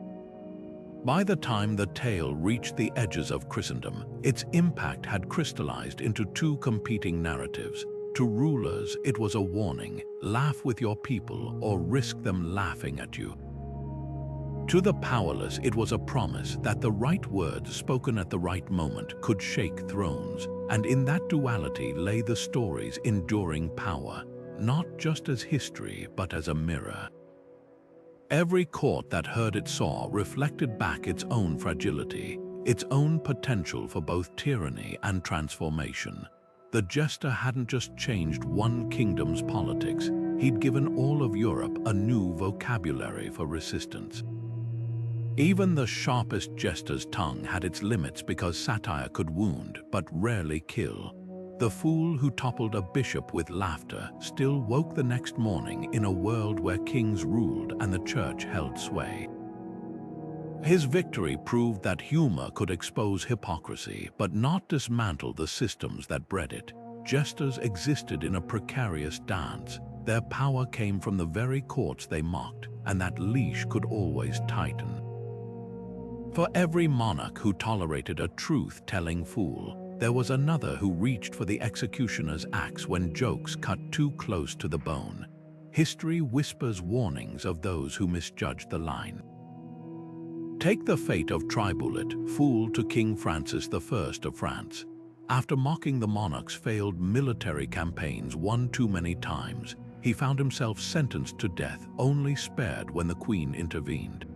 By the time the tale reached the edges of Christendom, its impact had crystallized into two competing narratives. To rulers, it was a warning: laugh with your people or risk them laughing at you. To the powerless, it was a promise that the right words spoken at the right moment could shake thrones. And in that duality lay the story's enduring power, not just as history, but as a mirror. Every court that heard it saw reflected back its own fragility, its own potential for both tyranny and transformation. The jester hadn't just changed one kingdom's politics, he'd given all of Europe a new vocabulary for resistance. Even the sharpest jester's tongue had its limits because satire could wound but rarely kill. The fool who toppled a bishop with laughter still woke the next morning in a world where kings ruled and the church held sway. His victory proved that humor could expose hypocrisy but not dismantle the systems that bred it. Jesters existed in a precarious dance. Their power came from the very courts they mocked, and that leash could always tighten. For every monarch who tolerated a truth-telling fool, there was another who reached for the executioner's axe when jokes cut too close to the bone. History whispers warnings of those who misjudged the line. Take the fate of Triboulet, fool to King Francis I of France. After mocking the monarch's failed military campaigns one too many times, he found himself sentenced to death, only spared when the Queen intervened.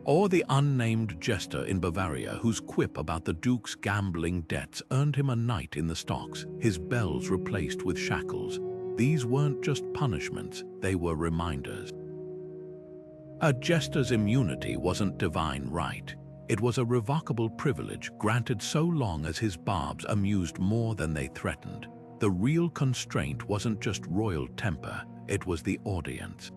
Or the unnamed jester in Bavaria whose quip about the Duke's gambling debts earned him a knight in the stocks, his bells replaced with shackles. These weren't just punishments, they were reminders. A jester's immunity wasn't divine right. It was a revocable privilege granted so long as his barbs amused more than they threatened. The real constraint wasn't just royal temper, it was the audience.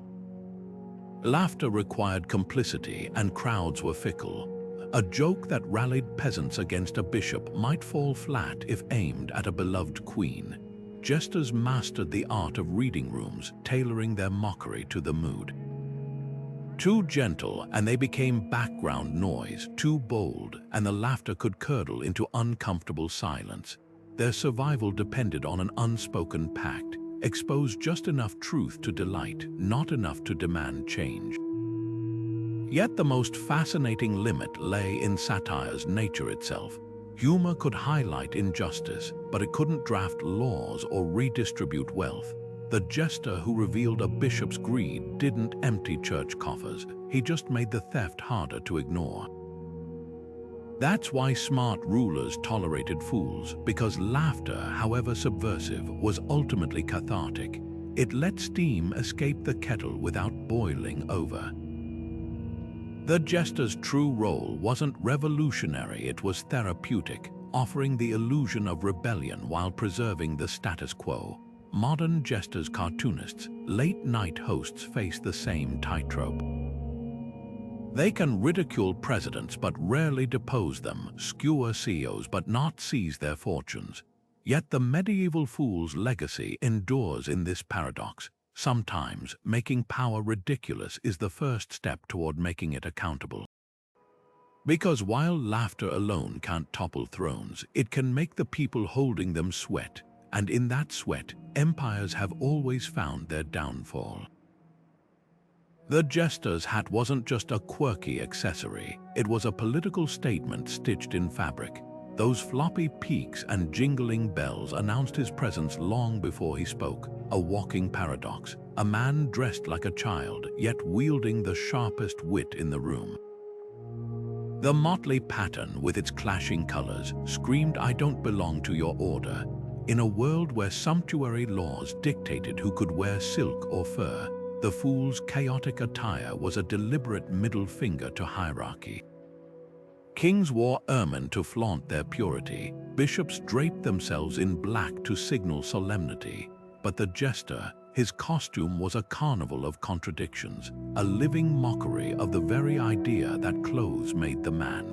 Laughter required complicity and crowds were fickle. A joke that rallied peasants against a bishop might fall flat if aimed at a beloved queen. Jesters mastered the art of reading rooms, tailoring their mockery to the mood. Too gentle and they became background noise, too bold and the laughter could curdle into uncomfortable silence. Their survival depended on an unspoken pact, exposed just enough truth to delight, not enough to demand change. Yet the most fascinating limit lay in satire's nature itself. Humor could highlight injustice, but it couldn't draft laws or redistribute wealth. The jester who revealed a bishop's greed didn't empty church coffers, he just made the theft harder to ignore. That's why smart rulers tolerated fools, because laughter, however subversive, was ultimately cathartic. It let steam escape the kettle without boiling over. The jester's true role wasn't revolutionary, it was therapeutic, offering the illusion of rebellion while preserving the status quo. Modern jesters, cartoonists, late-night hosts face the same tightrope. They can ridicule presidents but rarely depose them, skewer CEOs but not seize their fortunes. Yet the medieval fool's legacy endures in this paradox. Sometimes, making power ridiculous is the first step toward making it accountable. Because while laughter alone can't topple thrones, it can make the people holding them sweat, and in that sweat, empires have always found their downfall. The jester's hat wasn't just a quirky accessory, it was a political statement stitched in fabric. Those floppy peaks and jingling bells announced his presence long before he spoke, a walking paradox, a man dressed like a child, yet wielding the sharpest wit in the room. The motley pattern with its clashing colors screamed, "I don't belong to your order." In a world where sumptuary laws dictated who could wear silk or fur, the fool's chaotic attire was a deliberate middle finger to hierarchy. Kings wore ermine to flaunt their purity, bishops draped themselves in black to signal solemnity, but the jester, his costume was a carnival of contradictions, a living mockery of the very idea that clothes made the man.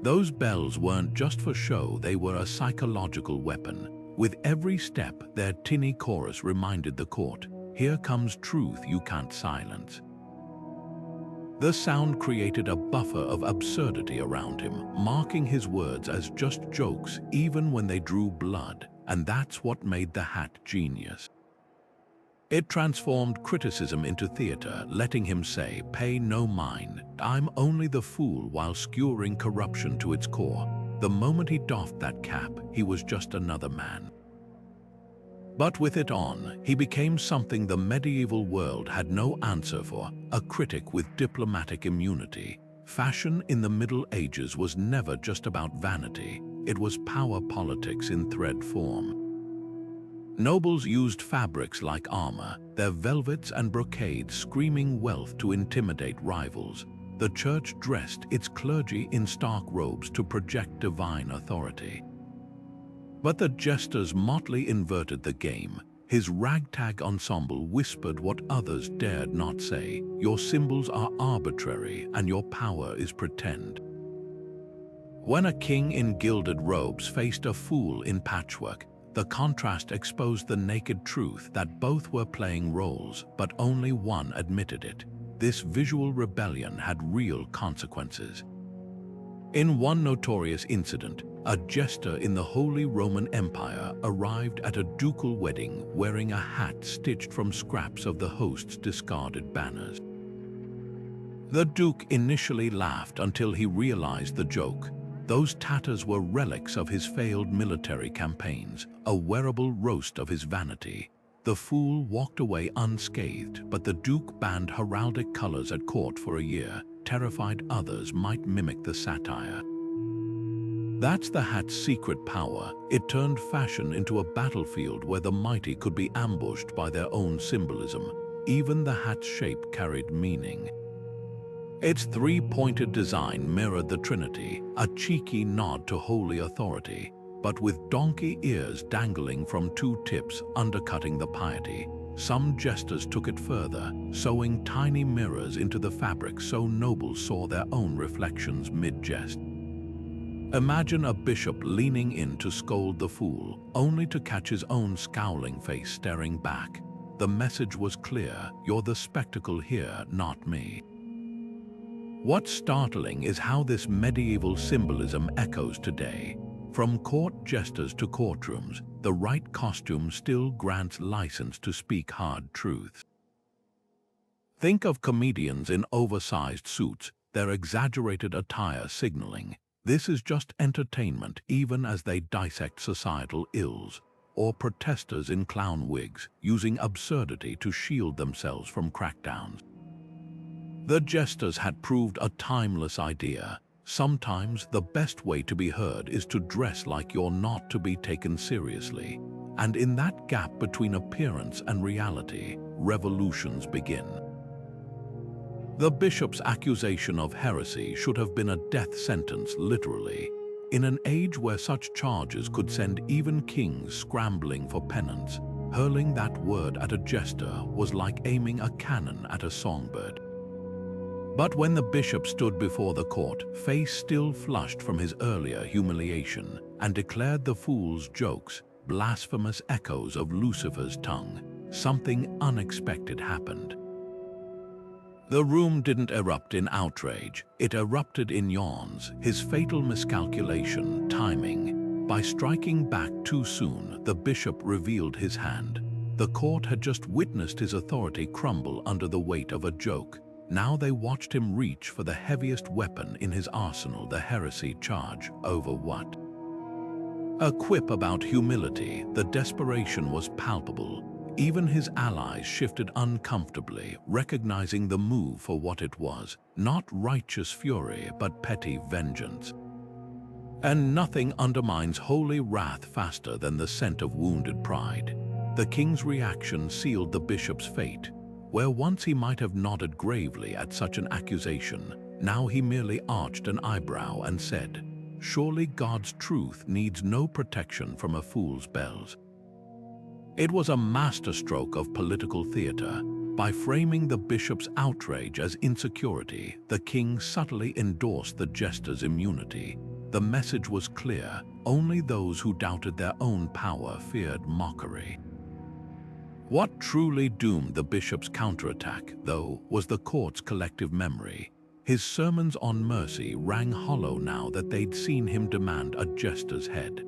Those bells weren't just for show, they were a psychological weapon. With every step, their tinny chorus reminded the court, "Here comes truth you can't silence." The sound created a buffer of absurdity around him, marking his words as just jokes even when they drew blood, and that's what made the hat genius. It transformed criticism into theater, letting him say, "Pay no mind, I'm only the fool," while skewering corruption to its core. The moment he doffed that cap, he was just another man. But with it on, he became something the medieval world had no answer for, a critic with diplomatic immunity. Fashion in the Middle Ages was never just about vanity, it was power politics in thread form. Nobles used fabrics like armor, their velvets and brocades screaming wealth to intimidate rivals. The church dressed its clergy in stark robes to project divine authority. But the jester's motley inverted the game. His ragtag ensemble whispered what others dared not say. Your symbols are arbitrary and your power is pretend. When a king in gilded robes faced a fool in patchwork, the contrast exposed the naked truth that both were playing roles, but only one admitted it. This visual rebellion had real consequences. In one notorious incident, a jester in the Holy Roman Empire arrived at a ducal wedding wearing a hat stitched from scraps of the host's discarded banners. The duke initially laughed until he realized the joke. Those tatters were relics of his failed military campaigns, a wearable roast of his vanity. The fool walked away unscathed, but the duke banned heraldic colors at court for a year, terrified others might mimic the satire. That's the hat's secret power. It turned fashion into a battlefield where the mighty could be ambushed by their own symbolism. Even the hat's shape carried meaning. Its three-pointed design mirrored the Trinity, a cheeky nod to holy authority, but with donkey ears dangling from two tips undercutting the piety. Some jesters took it further, sewing tiny mirrors into the fabric so nobles saw their own reflections mid-jest. Imagine a bishop leaning in to scold the fool, only to catch his own scowling face staring back. The message was clear: you're the spectacle here, not me. What's startling is how this medieval symbolism echoes today. From court jesters to courtrooms, the right costume still grants license to speak hard truths. Think of comedians in oversized suits, their exaggerated attire signaling, this is just entertainment, even as they dissect societal ills. Or protesters in clown wigs, using absurdity to shield themselves from crackdowns. The jesters had proved a timeless idea. Sometimes the best way to be heard is to dress like you're not to be taken seriously. And in that gap between appearance and reality, revolutions begin. The bishop's accusation of heresy should have been a death sentence, literally. In an age where such charges could send even kings scrambling for penance, hurling that word at a jester was like aiming a cannon at a songbird. But when the bishop stood before the court, face still flushed from his earlier humiliation, and declared the fool's jokes blasphemous echoes of Lucifer's tongue, something unexpected happened. The room didn't erupt in outrage, it erupted in yawns, his fatal miscalculation, timing. By striking back too soon, the bishop revealed his hand. The court had just witnessed his authority crumble under the weight of a joke. Now they watched him reach for the heaviest weapon in his arsenal, the heresy charge. Over what? A quip about humility. The desperation was palpable. Even his allies shifted uncomfortably, recognizing the move for what it was. Not righteous fury, but petty vengeance. And nothing undermines holy wrath faster than the scent of wounded pride. The king's reaction sealed the bishop's fate. Where once he might have nodded gravely at such an accusation, now he merely arched an eyebrow and said, "Surely God's truth needs no protection from a fool's bells." It was a masterstroke of political theater. By framing the bishop's outrage as insecurity, the king subtly endorsed the jester's immunity. The message was clear: only those who doubted their own power feared mockery. What truly doomed the bishop's counterattack, though, was the court's collective memory. His sermons on mercy rang hollow now that they'd seen him demand a jester's head.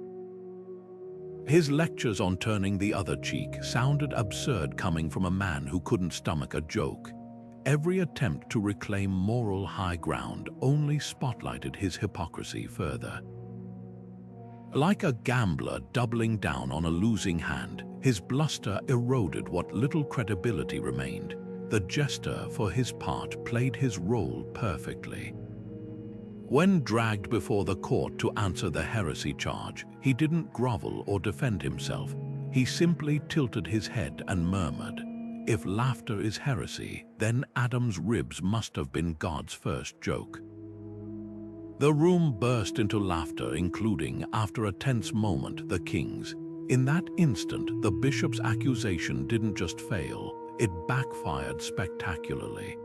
His lectures on turning the other cheek sounded absurd coming from a man who couldn't stomach a joke. Every attempt to reclaim moral high ground only spotlighted his hypocrisy further. Like a gambler doubling down on a losing hand, His bluster eroded what little credibility remained. The jester, for his part, played his role perfectly. When dragged before the court to answer the heresy charge, he didn't grovel or defend himself. He simply tilted his head and murmured, "If laughter is heresy, then Adam's ribs must have been God's first joke." The room burst into laughter, including, after a tense moment, the king's. In that instant, the bishop's accusation didn't just fail, it backfired spectacularly.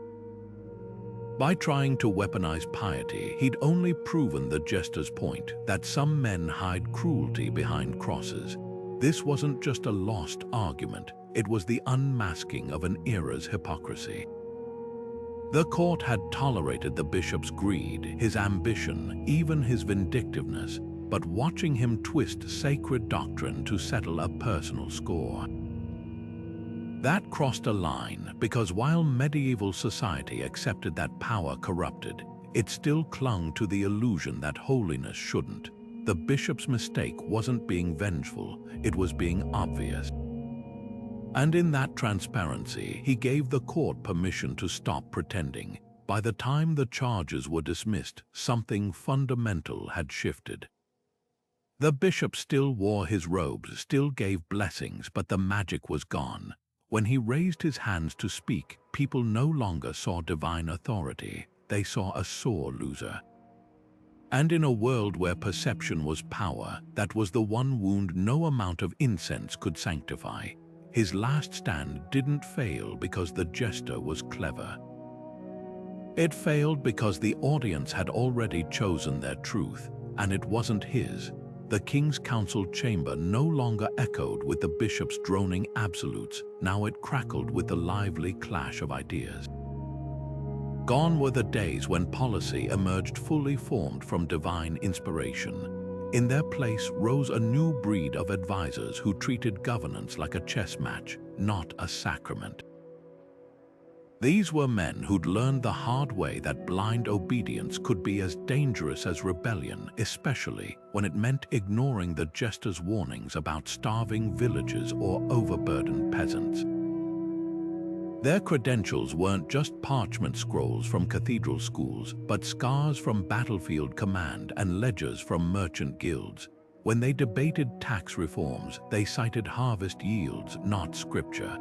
By trying to weaponize piety, he'd only proven the jester's point, that some men hide cruelty behind crosses. This wasn't just a lost argument, it was the unmasking of an era's hypocrisy. The court had tolerated the bishop's greed, his ambition, even his vindictiveness, but watching him twist sacred doctrine to settle a personal score. That crossed a line, because while medieval society accepted that power corrupted, it still clung to the illusion that holiness shouldn't. The bishop's mistake wasn't being vengeful, it was being obvious. And in that transparency, he gave the court permission to stop pretending. By the time the charges were dismissed, something fundamental had shifted. The bishop still wore his robes, still gave blessings, but the magic was gone. When he raised his hands to speak, people no longer saw divine authority, they saw a sore loser. And in a world where perception was power, that was the one wound no amount of incense could sanctify. His last stand didn't fail because the jester was clever. It failed because the audience had already chosen their truth, and it wasn't his. The king's council chamber no longer echoed with the bishop's droning absolutes, now it crackled with the lively clash of ideas. Gone were the days when policy emerged fully formed from divine inspiration. In their place rose a new breed of advisors who treated governance like a chess match, not a sacrament. These were men who'd learned the hard way that blind obedience could be as dangerous as rebellion, especially when it meant ignoring the jester's warnings about starving villages or overburdened peasants. Their credentials weren't just parchment scrolls from cathedral schools, but scars from battlefield command and ledgers from merchant guilds. When they debated tax reforms, they cited harvest yields, not scripture.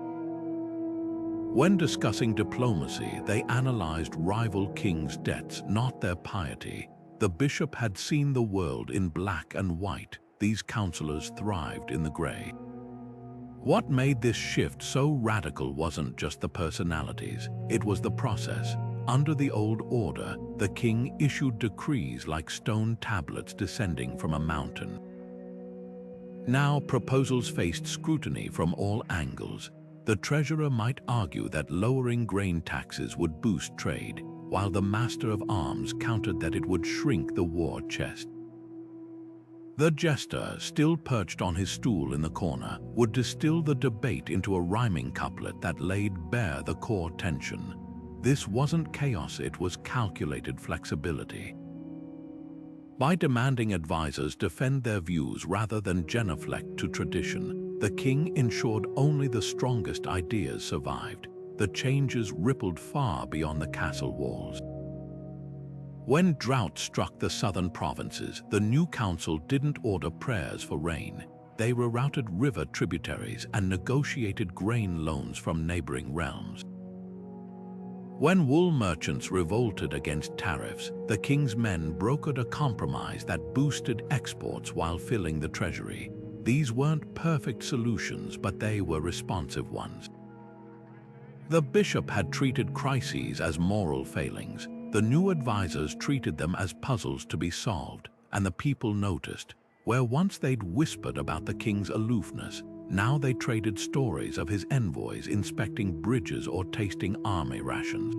When discussing diplomacy, they analyzed rival kings' debts, not their piety. The bishop had seen the world in black and white. These counselors thrived in the gray. What made this shift so radical wasn't just the personalities, it was the process. Under the old order, the king issued decrees like stone tablets descending from a mountain. Now proposals faced scrutiny from all angles. The treasurer might argue that lowering grain taxes would boost trade, while the master of arms countered that it would shrink the war chest. The jester, still perched on his stool in the corner, would distill the debate into a rhyming couplet that laid bare the core tension. This wasn't chaos, it was calculated flexibility. By demanding advisors defend their views rather than genuflect to tradition, the king ensured only the strongest ideas survived. The changes rippled far beyond the castle walls. When drought struck the southern provinces, the new council didn't order prayers for rain. They rerouted river tributaries and negotiated grain loans from neighboring realms. When wool merchants revolted against tariffs, the king's men brokered a compromise that boosted exports while filling the treasury. These weren't perfect solutions, but they were responsive ones. The bishop had treated crises as moral failings. The new advisors treated them as puzzles to be solved, and the people noticed. Where once they'd whispered about the king's aloofness, now they traded stories of his envoys inspecting bridges or tasting army rations.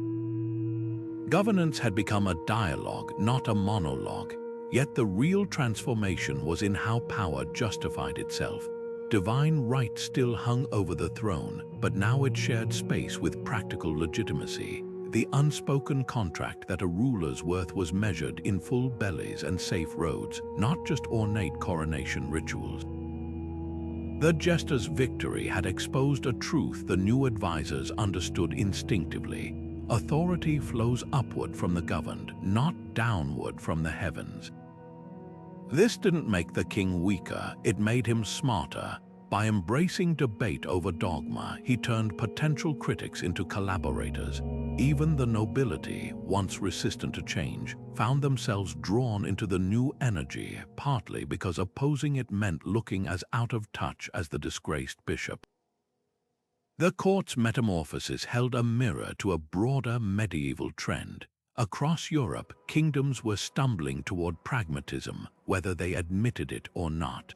Governance had become a dialogue, not a monologue. Yet the real transformation was in how power justified itself. Divine right still hung over the throne, but now it shared space with practical legitimacy. The unspoken contract that a ruler's worth was measured in full bellies and safe roads, not just ornate coronation rituals. The jester's victory had exposed a truth the new advisors understood instinctively. Authority flows upward from the governed, not downward from the heavens. This didn't make the king weaker, it made him smarter. By embracing debate over dogma, he turned potential critics into collaborators. Even the nobility, once resistant to change, found themselves drawn into the new energy, partly because opposing it meant looking as out of touch as the disgraced bishop. The court's metamorphosis held a mirror to a broader medieval trend. Across Europe, kingdoms were stumbling toward pragmatism, whether they admitted it or not.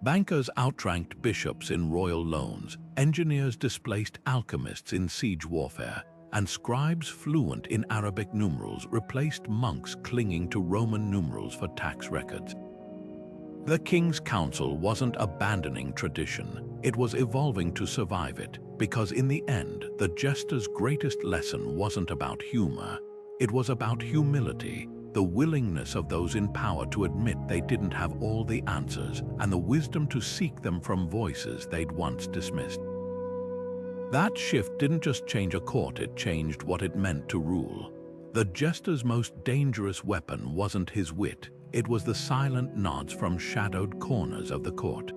Bankers outranked bishops in royal loans, engineers displaced alchemists in siege warfare, and scribes fluent in Arabic numerals replaced monks clinging to Roman numerals for tax records. The King's Council wasn't abandoning tradition, it was evolving to survive it, because in the end, the jester's greatest lesson wasn't about humor, it was about humility, the willingness of those in power to admit they didn't have all the answers, and the wisdom to seek them from voices they'd once dismissed. That shift didn't just change a court, it changed what it meant to rule. The jester's most dangerous weapon wasn't his wit, it was the silent nods from shadowed corners of the court.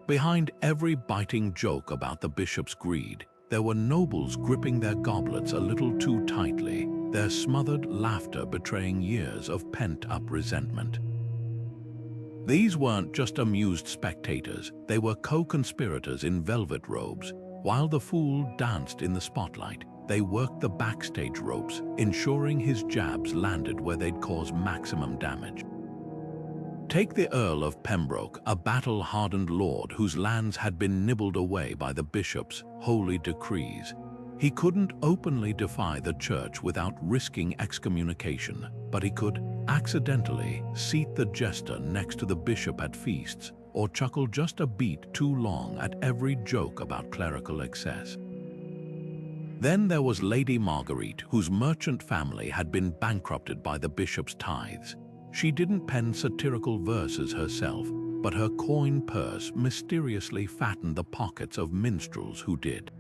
Behind every biting joke about the bishop's greed, there were nobles gripping their goblets a little too tightly, their smothered laughter betraying years of pent-up resentment. These weren't just amused spectators, they were co-conspirators in velvet robes. While the fool danced in the spotlight, they worked the backstage ropes, ensuring his jabs landed where they'd cause maximum damage. Take the Earl of Pembroke, a battle-hardened lord whose lands had been nibbled away by the bishop's holy decrees. He couldn't openly defy the church without risking excommunication, but he could accidentally seat the jester next to the bishop at feasts, or chuckle just a beat too long at every joke about clerical excess. Then there was Lady Marguerite, whose merchant family had been bankrupted by the bishop's tithes. She didn't pen satirical verses herself, but her coin purse mysteriously fattened the pockets of minstrels who did.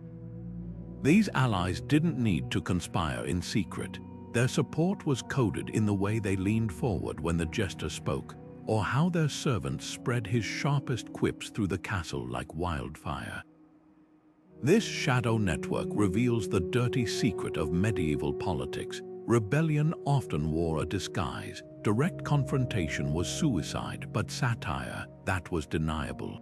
These allies didn't need to conspire in secret. Their support was coded in the way they leaned forward when the jester spoke, or how their servants spread his sharpest quips through the castle like wildfire. This shadow network reveals the dirty secret of medieval politics. Rebellion often wore a disguise. Direct confrontation was suicide, but satire, that was deniable.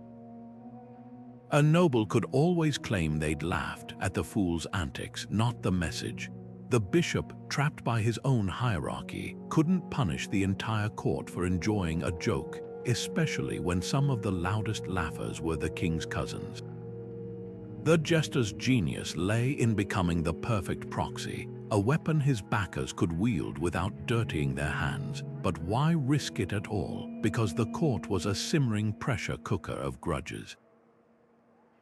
A noble could always claim they'd laughed at the fool's antics, not the message. The bishop, trapped by his own hierarchy, couldn't punish the entire court for enjoying a joke, especially when some of the loudest laughers were the king's cousins. The jester's genius lay in becoming the perfect proxy, a weapon his backers could wield without dirtying their hands. But why risk it at all? Because the court was a simmering pressure cooker of grudges.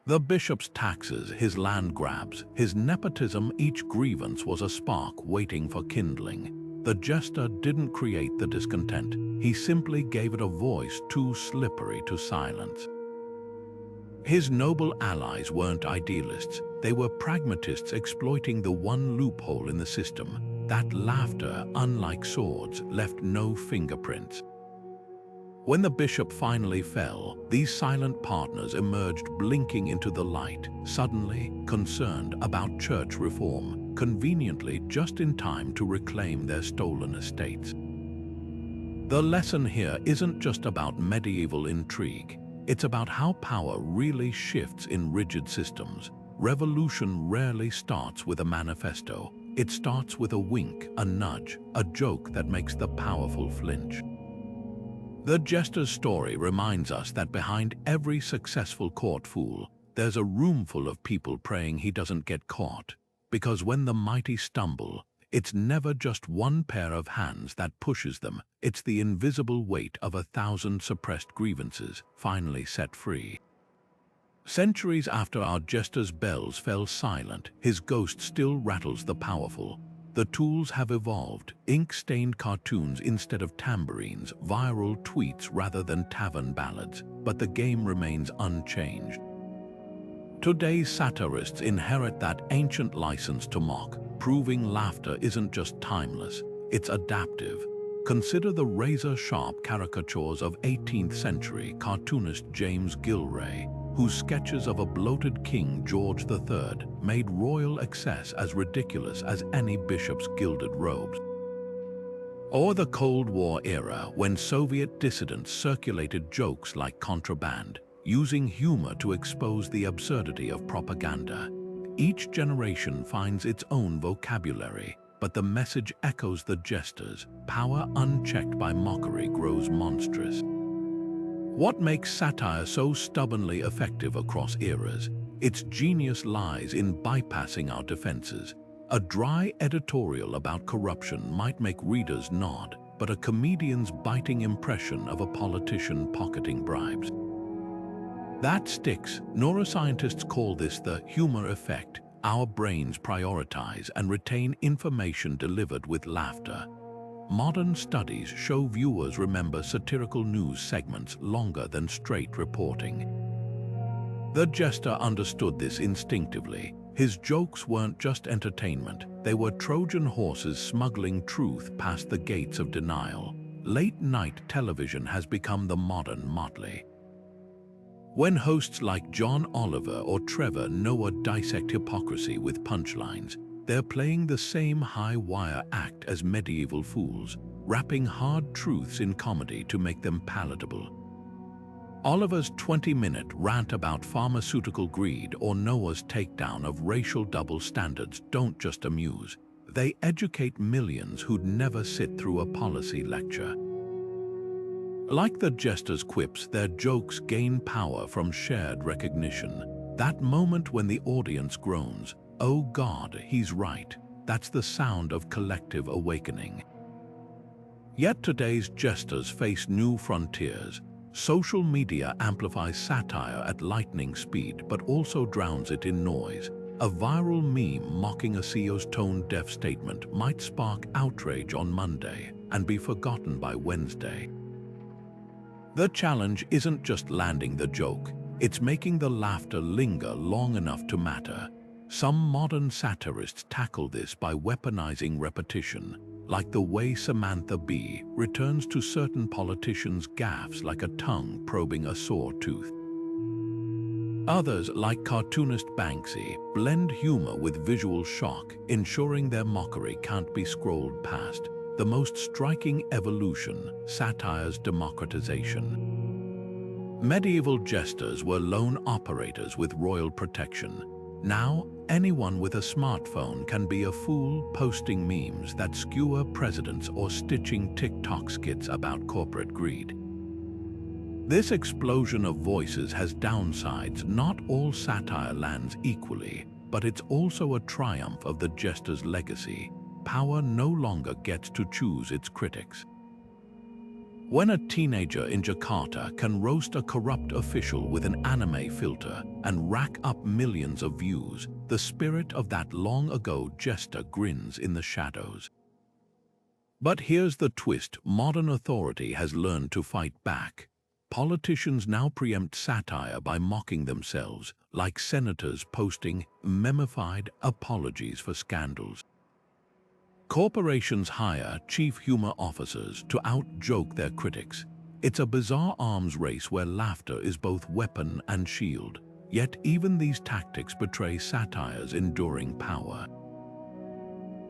The bishop's taxes, his land grabs, his nepotism, each grievance was a spark waiting for kindling. The jester didn't create the discontent, he simply gave it a voice too slippery to silence. His noble allies weren't idealists, they were pragmatists exploiting the one loophole in the system. That laughter, unlike swords, left no fingerprints. When the bishop finally fell, these silent partners emerged blinking into the light, suddenly concerned about church reform, conveniently just in time to reclaim their stolen estates. The lesson here isn't just about medieval intrigue. It's about how power really shifts in rigid systems. Revolution rarely starts with a manifesto. It starts with a wink, a nudge, a joke that makes the powerful flinch. The jester's story reminds us that behind every successful court fool, there's a room full of people praying he doesn't get caught. Because when the mighty stumble, it's never just one pair of hands that pushes them, it's the invisible weight of 1,000 suppressed grievances finally set free. Centuries after our jester's bells fell silent, his ghost still rattles the powerful. The tools have evolved: ink-stained cartoons instead of tambourines, viral tweets rather than tavern ballads, but the game remains unchanged. Today's satirists inherit that ancient license to mock, proving laughter isn't just timeless, it's adaptive. Consider the razor-sharp caricatures of 18th century cartoonist James Gilray, whose sketches of a bloated King George III made royal excess as ridiculous as any bishop's gilded robes. Or the Cold War era, when Soviet dissidents circulated jokes like contraband, using humor to expose the absurdity of propaganda. Each generation finds its own vocabulary, but the message echoes the jesters. Power unchecked by mockery grows monstrous. What makes satire so stubbornly effective across eras? Its genius lies in bypassing our defenses. A dry editorial about corruption might make readers nod, but a comedian's biting impression of a politician pocketing bribes, that sticks. Neuroscientists call this the humor effect. Our brains prioritize and retain information delivered with laughter. Modern studies show viewers remember satirical news segments longer than straight reporting. The jester understood this instinctively. His jokes weren't just entertainment, they were Trojan horses smuggling truth past the gates of denial. Late-night television has become the modern motley. When hosts like John Oliver or Trevor Noah dissect hypocrisy with punchlines, they're playing the same high-wire act as medieval fools, wrapping hard truths in comedy to make them palatable. Oliver's 20-minute rant about pharmaceutical greed or Noah's takedown of racial double standards don't just amuse, they educate millions who'd never sit through a policy lecture. Like the jester's quips, their jokes gain power from shared recognition. That moment when the audience groans, "Oh God, he's right," that's the sound of collective awakening. Yet today's jesters face new frontiers. Social media amplifies satire at lightning speed but also drowns it in noise. A viral meme mocking a CEO's tone-deaf statement might spark outrage on Monday and be forgotten by Wednesday. The challenge isn't just landing the joke, it's making the laughter linger long enough to matter. Some modern satirists tackle this by weaponizing repetition, like the way Samantha Bee returns to certain politicians' gaffes like a tongue probing a sore tooth. Others, like cartoonist Banksy, blend humor with visual shock, ensuring their mockery can't be scrolled past. The most striking evolution, satire's democratization. Medieval jesters were lone operators with royal protection. Now, anyone with a smartphone can be a fool, posting memes that skewer presidents or stitching TikTok skits about corporate greed. This explosion of voices has downsides. Not all satire lands equally, but it's also a triumph of the jester's legacy. Power no longer gets to choose its critics. When a teenager in Jakarta can roast a corrupt official with an anime filter and rack up millions of views, the spirit of that long-ago jester grins in the shadows. But here's the twist: modern authority has learned to fight back. Politicians now preempt satire by mocking themselves, like senators posting memified apologies for scandals. Corporations hire chief humor officers to out-joke their critics. It's a bizarre arms race where laughter is both weapon and shield. Yet even these tactics betray satire's enduring power.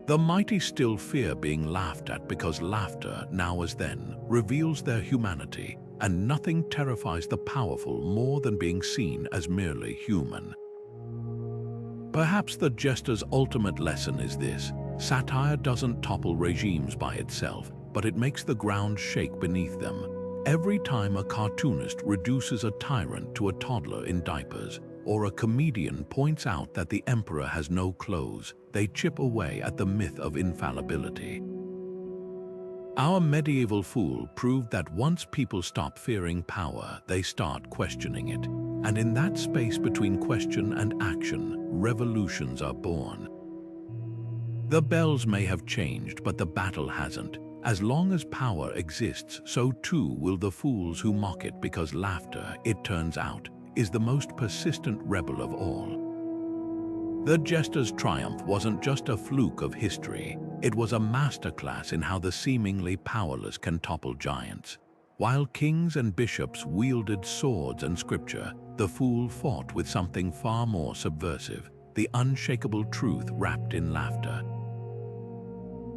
The mighty still fear being laughed at because laughter, now as then, reveals their humanity, and nothing terrifies the powerful more than being seen as merely human. Perhaps the jester's ultimate lesson is this: satire doesn't topple regimes by itself, but it makes the ground shake beneath them. Every time a cartoonist reduces a tyrant to a toddler in diapers, or a comedian points out that the emperor has no clothes, they chip away at the myth of infallibility. Our medieval fool proved that once people stop fearing power, they start questioning it. And in that space between question and action, revolutions are born. The bells may have changed, but the battle hasn't. As long as power exists, so too will the fools who mock it, because laughter, it turns out, is the most persistent rebel of all. The jester's triumph wasn't just a fluke of history. It was a masterclass in how the seemingly powerless can topple giants. While kings and bishops wielded swords and scripture, the fool fought with something far more subversive, the unshakable truth wrapped in laughter.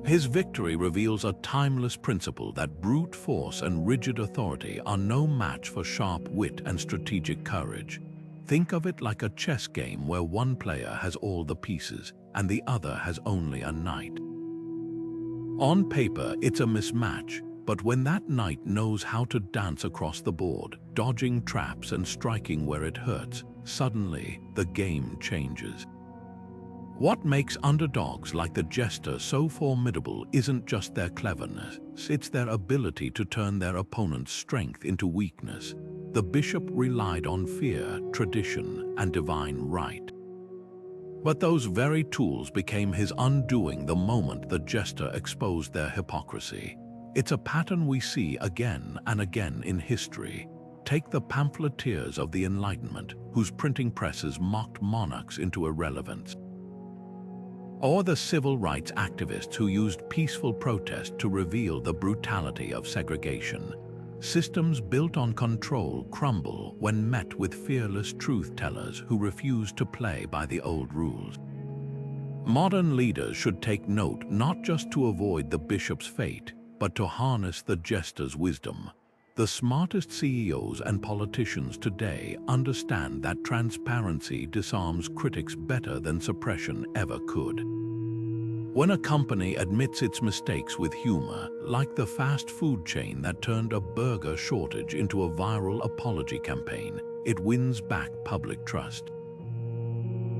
His victory reveals a timeless principle that brute force and rigid authority are no match for sharp wit and strategic courage. Think of it like a chess game where one player has all the pieces and the other has only a knight. On paper, it's a mismatch, but when that knight knows how to dance across the board, dodging traps and striking where it hurts, suddenly the game changes. What makes underdogs like the jester so formidable isn't just their cleverness, it's their ability to turn their opponent's strength into weakness. The bishop relied on fear, tradition, and divine right. But those very tools became his undoing the moment the jester exposed their hypocrisy. It's a pattern we see again and again in history. Take the pamphleteers of the Enlightenment, whose printing presses mocked monarchs into irrelevance. Or the civil rights activists who used peaceful protest to reveal the brutality of segregation. Systems built on control crumble when met with fearless truth-tellers who refuse to play by the old rules. Modern leaders should take note not just to avoid the bishop's fate, but to harness the jester's wisdom. The smartest CEOs and politicians today understand that transparency disarms critics better than suppression ever could. When a company admits its mistakes with humor, like the fast food chain that turned a burger shortage into a viral apology campaign, it wins back public trust.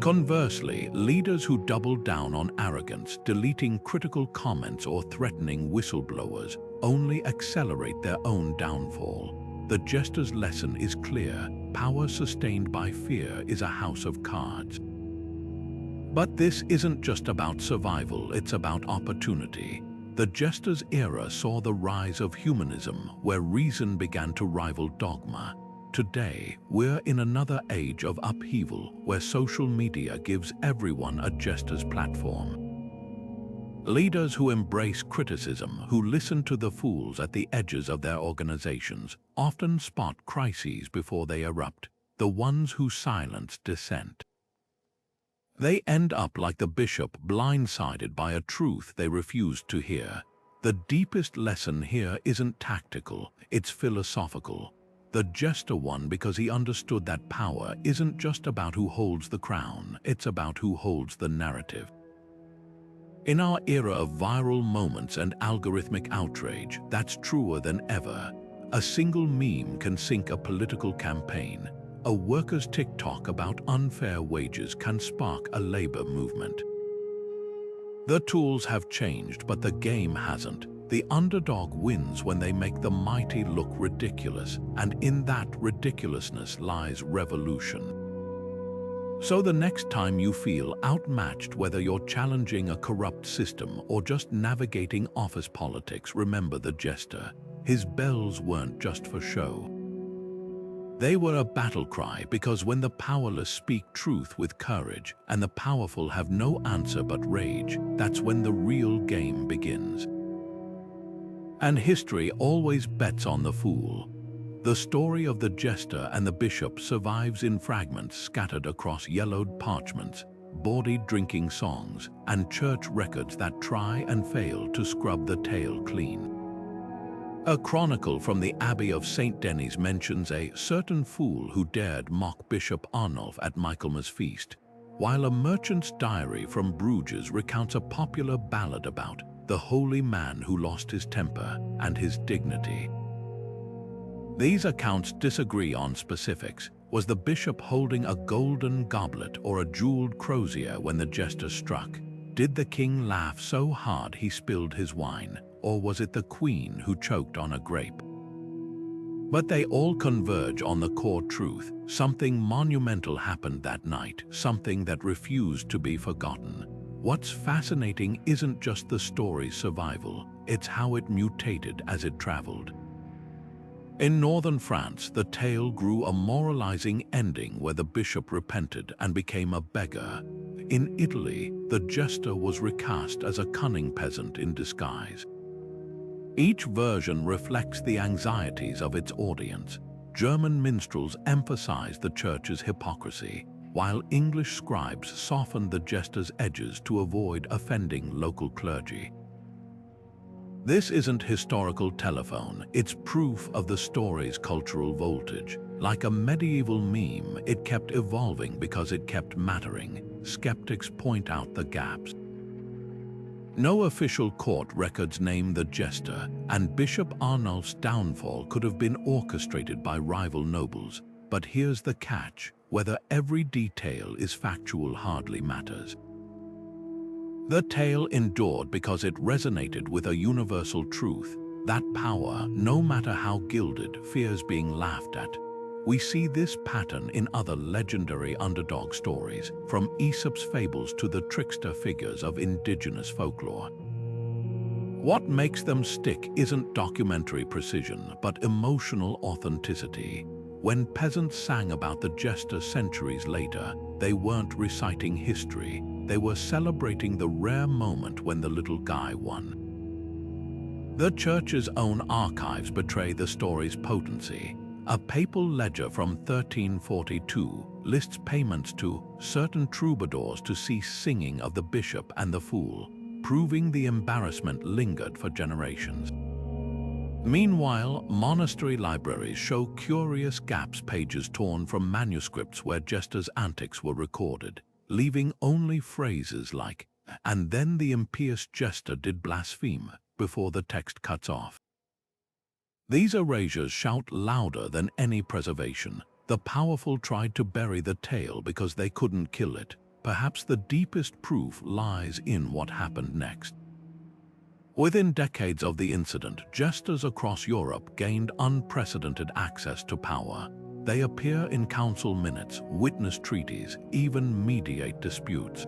Conversely, leaders who double down on arrogance, deleting critical comments or threatening whistleblowers, only accelerate their own downfall. The jester's lesson is clear: power sustained by fear is a house of cards. But this isn't just about survival, it's about opportunity. The jester's era saw the rise of humanism, where reason began to rival dogma. Today, we're in another age of upheaval, where social media gives everyone a jester's platform. Leaders who embrace criticism, who listen to the fools at the edges of their organizations, often spot crises before they erupt, the ones who silence dissent. They end up like the bishop, blindsided by a truth they refused to hear. The deepest lesson here isn't tactical, it's philosophical. The jester won because he understood that power isn't just about who holds the crown, it's about who holds the narrative. In our era of viral moments and algorithmic outrage, that's truer than ever. A single meme can sink a political campaign. A worker's TikTok about unfair wages can spark a labor movement. The tools have changed, but the game hasn't. The underdog wins when they make the mighty look ridiculous, and in that ridiculousness lies revolution. So the next time you feel outmatched, whether you're challenging a corrupt system or just navigating office politics, remember the jester. His bells weren't just for show. They were a battle cry, because when the powerless speak truth with courage and the powerful have no answer but rage, that's when the real game begins. And history always bets on the fool. The story of the jester and the bishop survives in fragments scattered across yellowed parchments, bawdy drinking songs, and church records that try and fail to scrub the tale clean. A chronicle from the Abbey of St. Denis mentions a certain fool who dared mock Bishop Arnulf at Michaelmas feast, while a merchant's diary from Bruges recounts a popular ballad about the holy man who lost his temper and his dignity. These accounts disagree on specifics. Was the bishop holding a golden goblet or a jeweled crozier when the jester struck? Did the king laugh so hard he spilled his wine, or was it the queen who choked on a grape? But they all converge on the core truth. Something monumental happened that night, something that refused to be forgotten. What's fascinating isn't just the story's survival, it's how it mutated as it traveled. In northern France, the tale grew a moralizing ending where the bishop repented and became a beggar. In Italy, the jester was recast as a cunning peasant in disguise. Each version reflects the anxieties of its audience. German minstrels emphasized the church's hypocrisy, while English scribes softened the jester's edges to avoid offending local clergy. This isn't historical telephone, it's proof of the story's cultural voltage. Like a medieval meme, it kept evolving because it kept mattering. Skeptics point out the gaps. No official court records name the jester, and Bishop Arnulf's downfall could have been orchestrated by rival nobles. But here's the catch: whether every detail is factual hardly matters. The tale endured because it resonated with a universal truth, that power, no matter how gilded, fears being laughed at. We see this pattern in other legendary underdog stories, from Aesop's fables to the trickster figures of indigenous folklore. What makes them stick isn't documentary precision, but emotional authenticity. When peasants sang about the jester centuries later, they weren't reciting history, they were celebrating the rare moment when the little guy won. The church's own archives betray the story's potency. A papal ledger from 1342 lists payments to certain troubadours to cease singing of the bishop and the fool, proving the embarrassment lingered for generations. Meanwhile, monastery libraries show curious gaps, pages torn from manuscripts where jesters' antics were recorded, leaving only phrases like, "And then the impious jester did blaspheme," before the text cuts off. These erasures shout louder than any preservation. The powerful tried to bury the tale because they couldn't kill it. Perhaps the deepest proof lies in what happened next. Within decades of the incident, jesters across Europe gained unprecedented access to power. They appear in council minutes, witness treaties, even mediate disputes.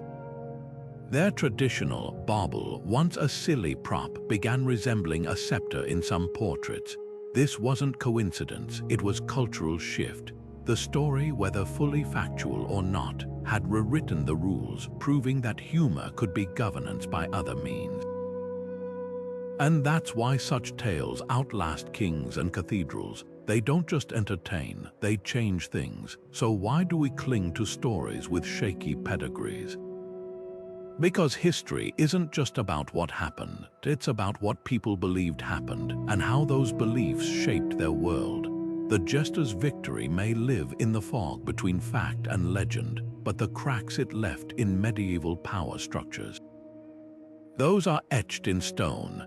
Their traditional bauble, once a silly prop, began resembling a scepter in some portraits. This wasn't coincidence, it was cultural shift. The story, whether fully factual or not, had rewritten the rules, proving that humor could be governance by other means. And that's why such tales outlast kings and cathedrals. They don't just entertain, they change things. So why do we cling to stories with shaky pedigrees? Because history isn't just about what happened, it's about what people believed happened and how those beliefs shaped their world. The jester's victory may live in the fog between fact and legend, but the cracks it left in medieval power structures, those are etched in stone.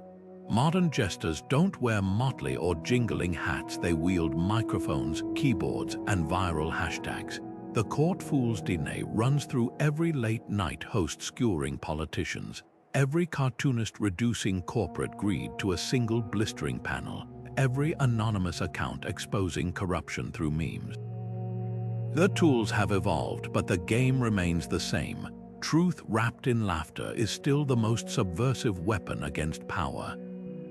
Modern jesters don't wear motley or jingling hats, they wield microphones, keyboards, and viral hashtags. The court fool's DNA runs through every late-night host skewering politicians, every cartoonist reducing corporate greed to a single blistering panel, every anonymous account exposing corruption through memes. The tools have evolved, but the game remains the same. Truth wrapped in laughter is still the most subversive weapon against power.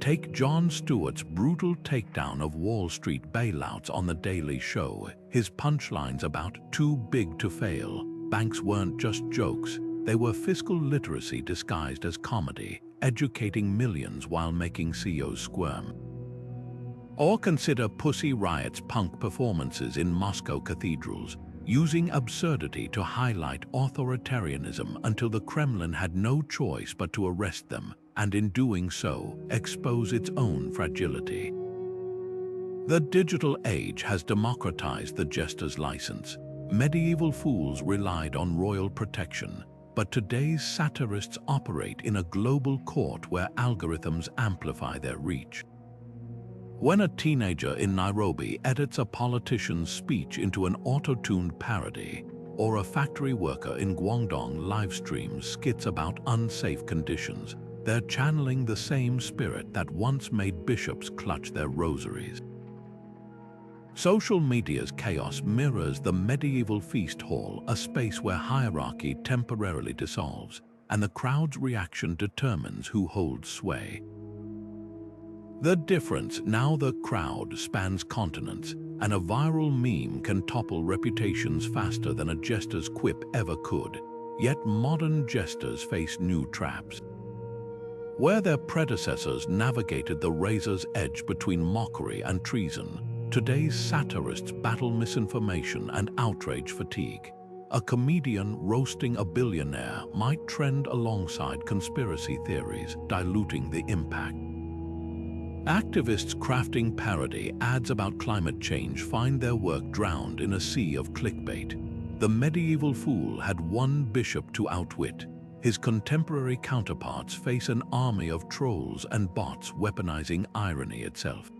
Take Jon Stewart's brutal takedown of Wall Street bailouts on The Daily Show. His punchlines about "too big to fail" banks weren't just jokes, they were fiscal literacy disguised as comedy, educating millions while making CEOs squirm. Or consider Pussy Riot's punk performances in Moscow cathedrals, using absurdity to highlight authoritarianism until the Kremlin had no choice but to arrest them, and in doing so, expose its own fragility. The digital age has democratized the jester's license. Medieval fools relied on royal protection, but today's satirists operate in a global court where algorithms amplify their reach. When a teenager in Nairobi edits a politician's speech into an auto-tuned parody, or a factory worker in Guangdong livestreams skits about unsafe conditions, they're channeling the same spirit that once made bishops clutch their rosaries. Social media's chaos mirrors the medieval feast hall, a space where hierarchy temporarily dissolves. and the crowd's reaction determines who holds sway. The difference: now the crowd spans continents, and a viral meme can topple reputations faster than a jester's quip ever could. Yet modern jesters face new traps. Where their predecessors navigated the razor's edge between mockery and treason, today's satirists battle misinformation and outrage fatigue. A comedian roasting a billionaire might trend alongside conspiracy theories, diluting the impact. Activists crafting parody ads about climate change find their work drowned in a sea of clickbait. The medieval fool had one bishop to outwit. His contemporary counterparts face an army of trolls and bots weaponizing irony itself.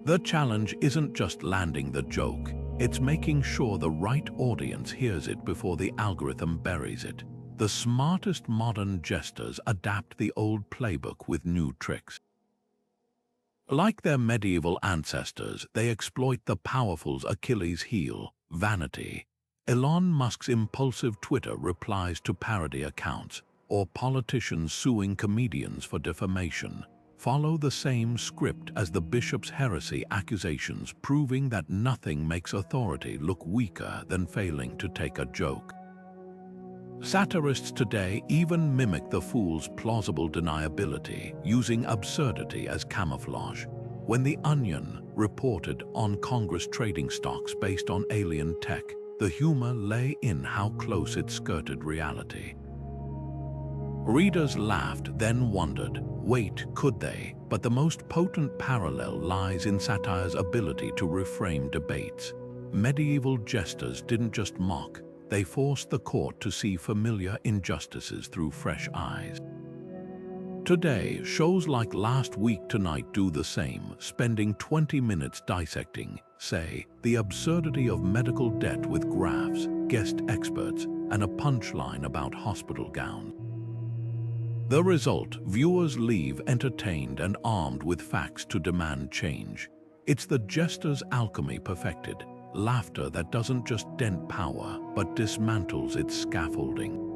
The challenge isn't just landing the joke, it's making sure the right audience hears it before the algorithm buries it. The smartest modern jesters adapt the old playbook with new tricks. Like their medieval ancestors, they exploit the powerful's Achilles heel, vanity. Elon Musk's impulsive Twitter replies to parody accounts, or politicians suing comedians for defamation, follow the same script as the bishop's heresy accusations, proving that nothing makes authority look weaker than failing to take a joke. Satirists today even mimic the fool's plausible deniability, using absurdity as camouflage. When The Onion reported on Congress trading stocks based on alien tech, the humor lay in how close it skirted reality. Readers laughed, then wondered, wait, could they? But the most potent parallel lies in satire's ability to reframe debates. Medieval jesters didn't just mock, they forced the court to see familiar injustices through fresh eyes. Today, shows like Last Week Tonight do the same, spending 20 minutes dissecting, say, the absurdity of medical debt with graphs, guest experts, and a punchline about hospital gowns. The result: viewers leave entertained and armed with facts to demand change. It's the jester's alchemy perfected, laughter that doesn't just dent power, but dismantles its scaffolding.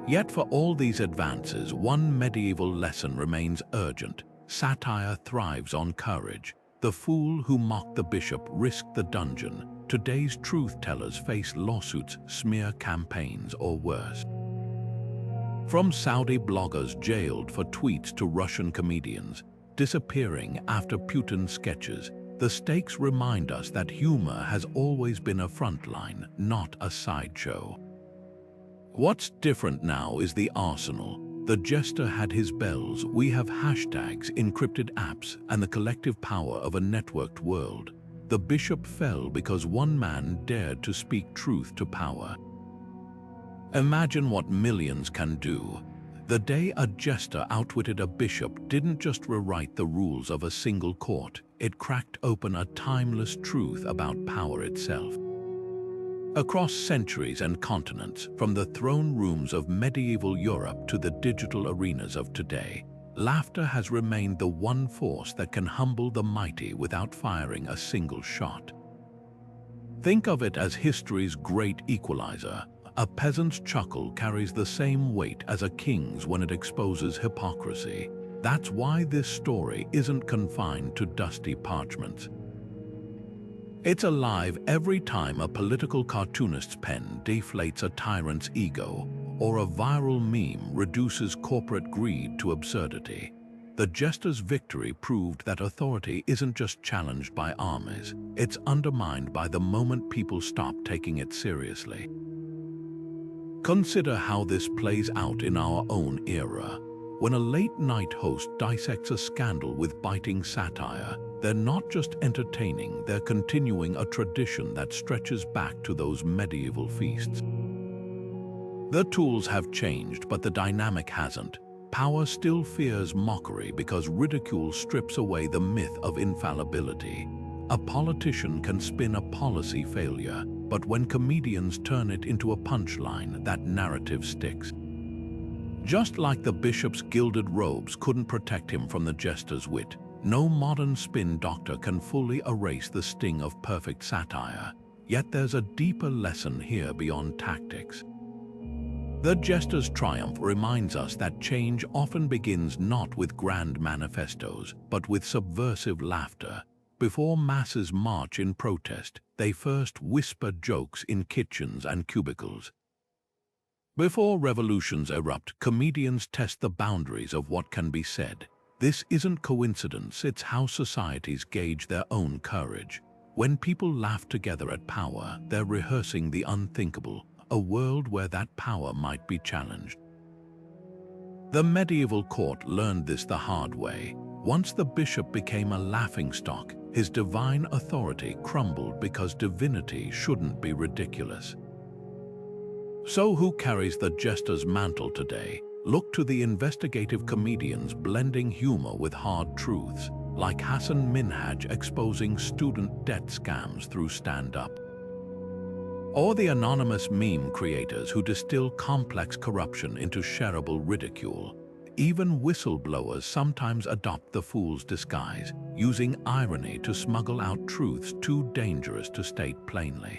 Yet for all these advances, one medieval lesson remains urgent. Satire thrives on courage. The fool who mocked the bishop risked the dungeon. Today's truth-tellers face lawsuits, smear campaigns, or worse. From Saudi bloggers jailed for tweets to Russian comedians disappearing after Putin sketches, the stakes remind us that humor has always been a frontline, not a sideshow. What's different now is the arsenal. The jester had his bells, we have hashtags, encrypted apps, and the collective power of a networked world. The bishop fell because one man dared to speak truth to power. Imagine what millions can do. The day a jester outwitted a bishop didn't just rewrite the rules of a single court, it cracked open a timeless truth about power itself. Across centuries and continents, from the throne rooms of medieval Europe to the digital arenas of today, laughter has remained the one force that can humble the mighty without firing a single shot. Think of it as history's great equalizer. A peasant's chuckle carries the same weight as a king's when it exposes hypocrisy. That's why this story isn't confined to dusty parchments. It's alive every time a political cartoonist's pen deflates a tyrant's ego, or a viral meme reduces corporate greed to absurdity. The jester's victory proved that authority isn't just challenged by armies, it's undermined by the moment people stop taking it seriously. Consider how this plays out in our own era. When a late-night host dissects a scandal with biting satire, they're not just entertaining, they're continuing a tradition that stretches back to those medieval feasts. The tools have changed, but the dynamic hasn't. Power still fears mockery because ridicule strips away the myth of infallibility. A politician can spin a policy failure, but when comedians turn it into a punchline, that narrative sticks. Just like the bishop's gilded robes couldn't protect him from the jester's wit, no modern spin doctor can fully erase the sting of perfect satire. Yet there's a deeper lesson here beyond tactics. The Jester's triumph reminds us that change often begins not with grand manifestos, but with subversive laughter. Before masses march in protest, they first whisper jokes in kitchens and cubicles. Before revolutions erupt, comedians test the boundaries of what can be said. This isn't coincidence, it's how societies gauge their own courage. When people laugh together at power, they're rehearsing the unthinkable, a world where that power might be challenged. The medieval court learned this the hard way. Once the bishop became a laughingstock, his divine authority crumbled because divinity shouldn't be ridiculous. So who carries the jester's mantle today? Look to the investigative comedians blending humor with hard truths, like Hassan Minhaj exposing student debt scams through stand-up. Or the anonymous meme creators who distill complex corruption into shareable ridicule. Even whistleblowers sometimes adopt the fool's disguise, using irony to smuggle out truths too dangerous to state plainly.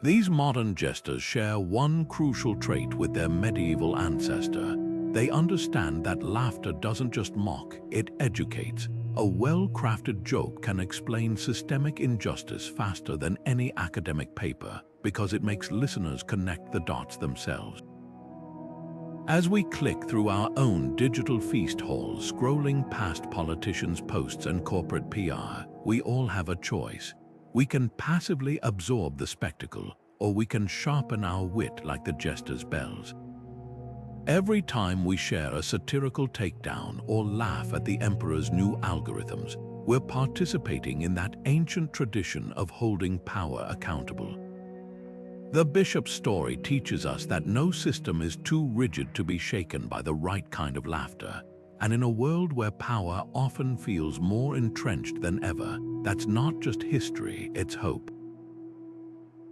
These modern jesters share one crucial trait with their medieval ancestor. They understand that laughter doesn't just mock, it educates. A well-crafted joke can explain systemic injustice faster than any academic paper because it makes listeners connect the dots themselves. As we click through our own digital feast halls, scrolling past politicians' posts and corporate PR, we all have a choice. We can passively absorb the spectacle, or we can sharpen our wit like the jester's bells. Every time we share a satirical takedown or laugh at the emperor's new algorithms, we're participating in that ancient tradition of holding power accountable. The bishop's story teaches us that no system is too rigid to be shaken by the right kind of laughter. And in a world where power often feels more entrenched than ever, that's not just history, it's hope.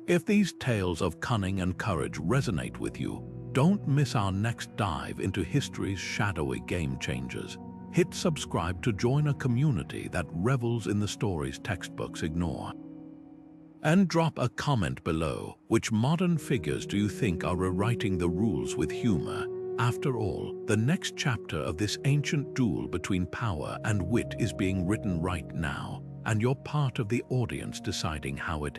If these tales of cunning and courage resonate with you, don't miss our next dive into history's shadowy game changers. Hit subscribe to join a community that revels in the stories textbooks ignore. And drop a comment below. Which modern figures do you think are rewriting the rules with humor? After all, the next chapter of this ancient duel between power and wit is being written right now, and you're part of the audience deciding how it ends.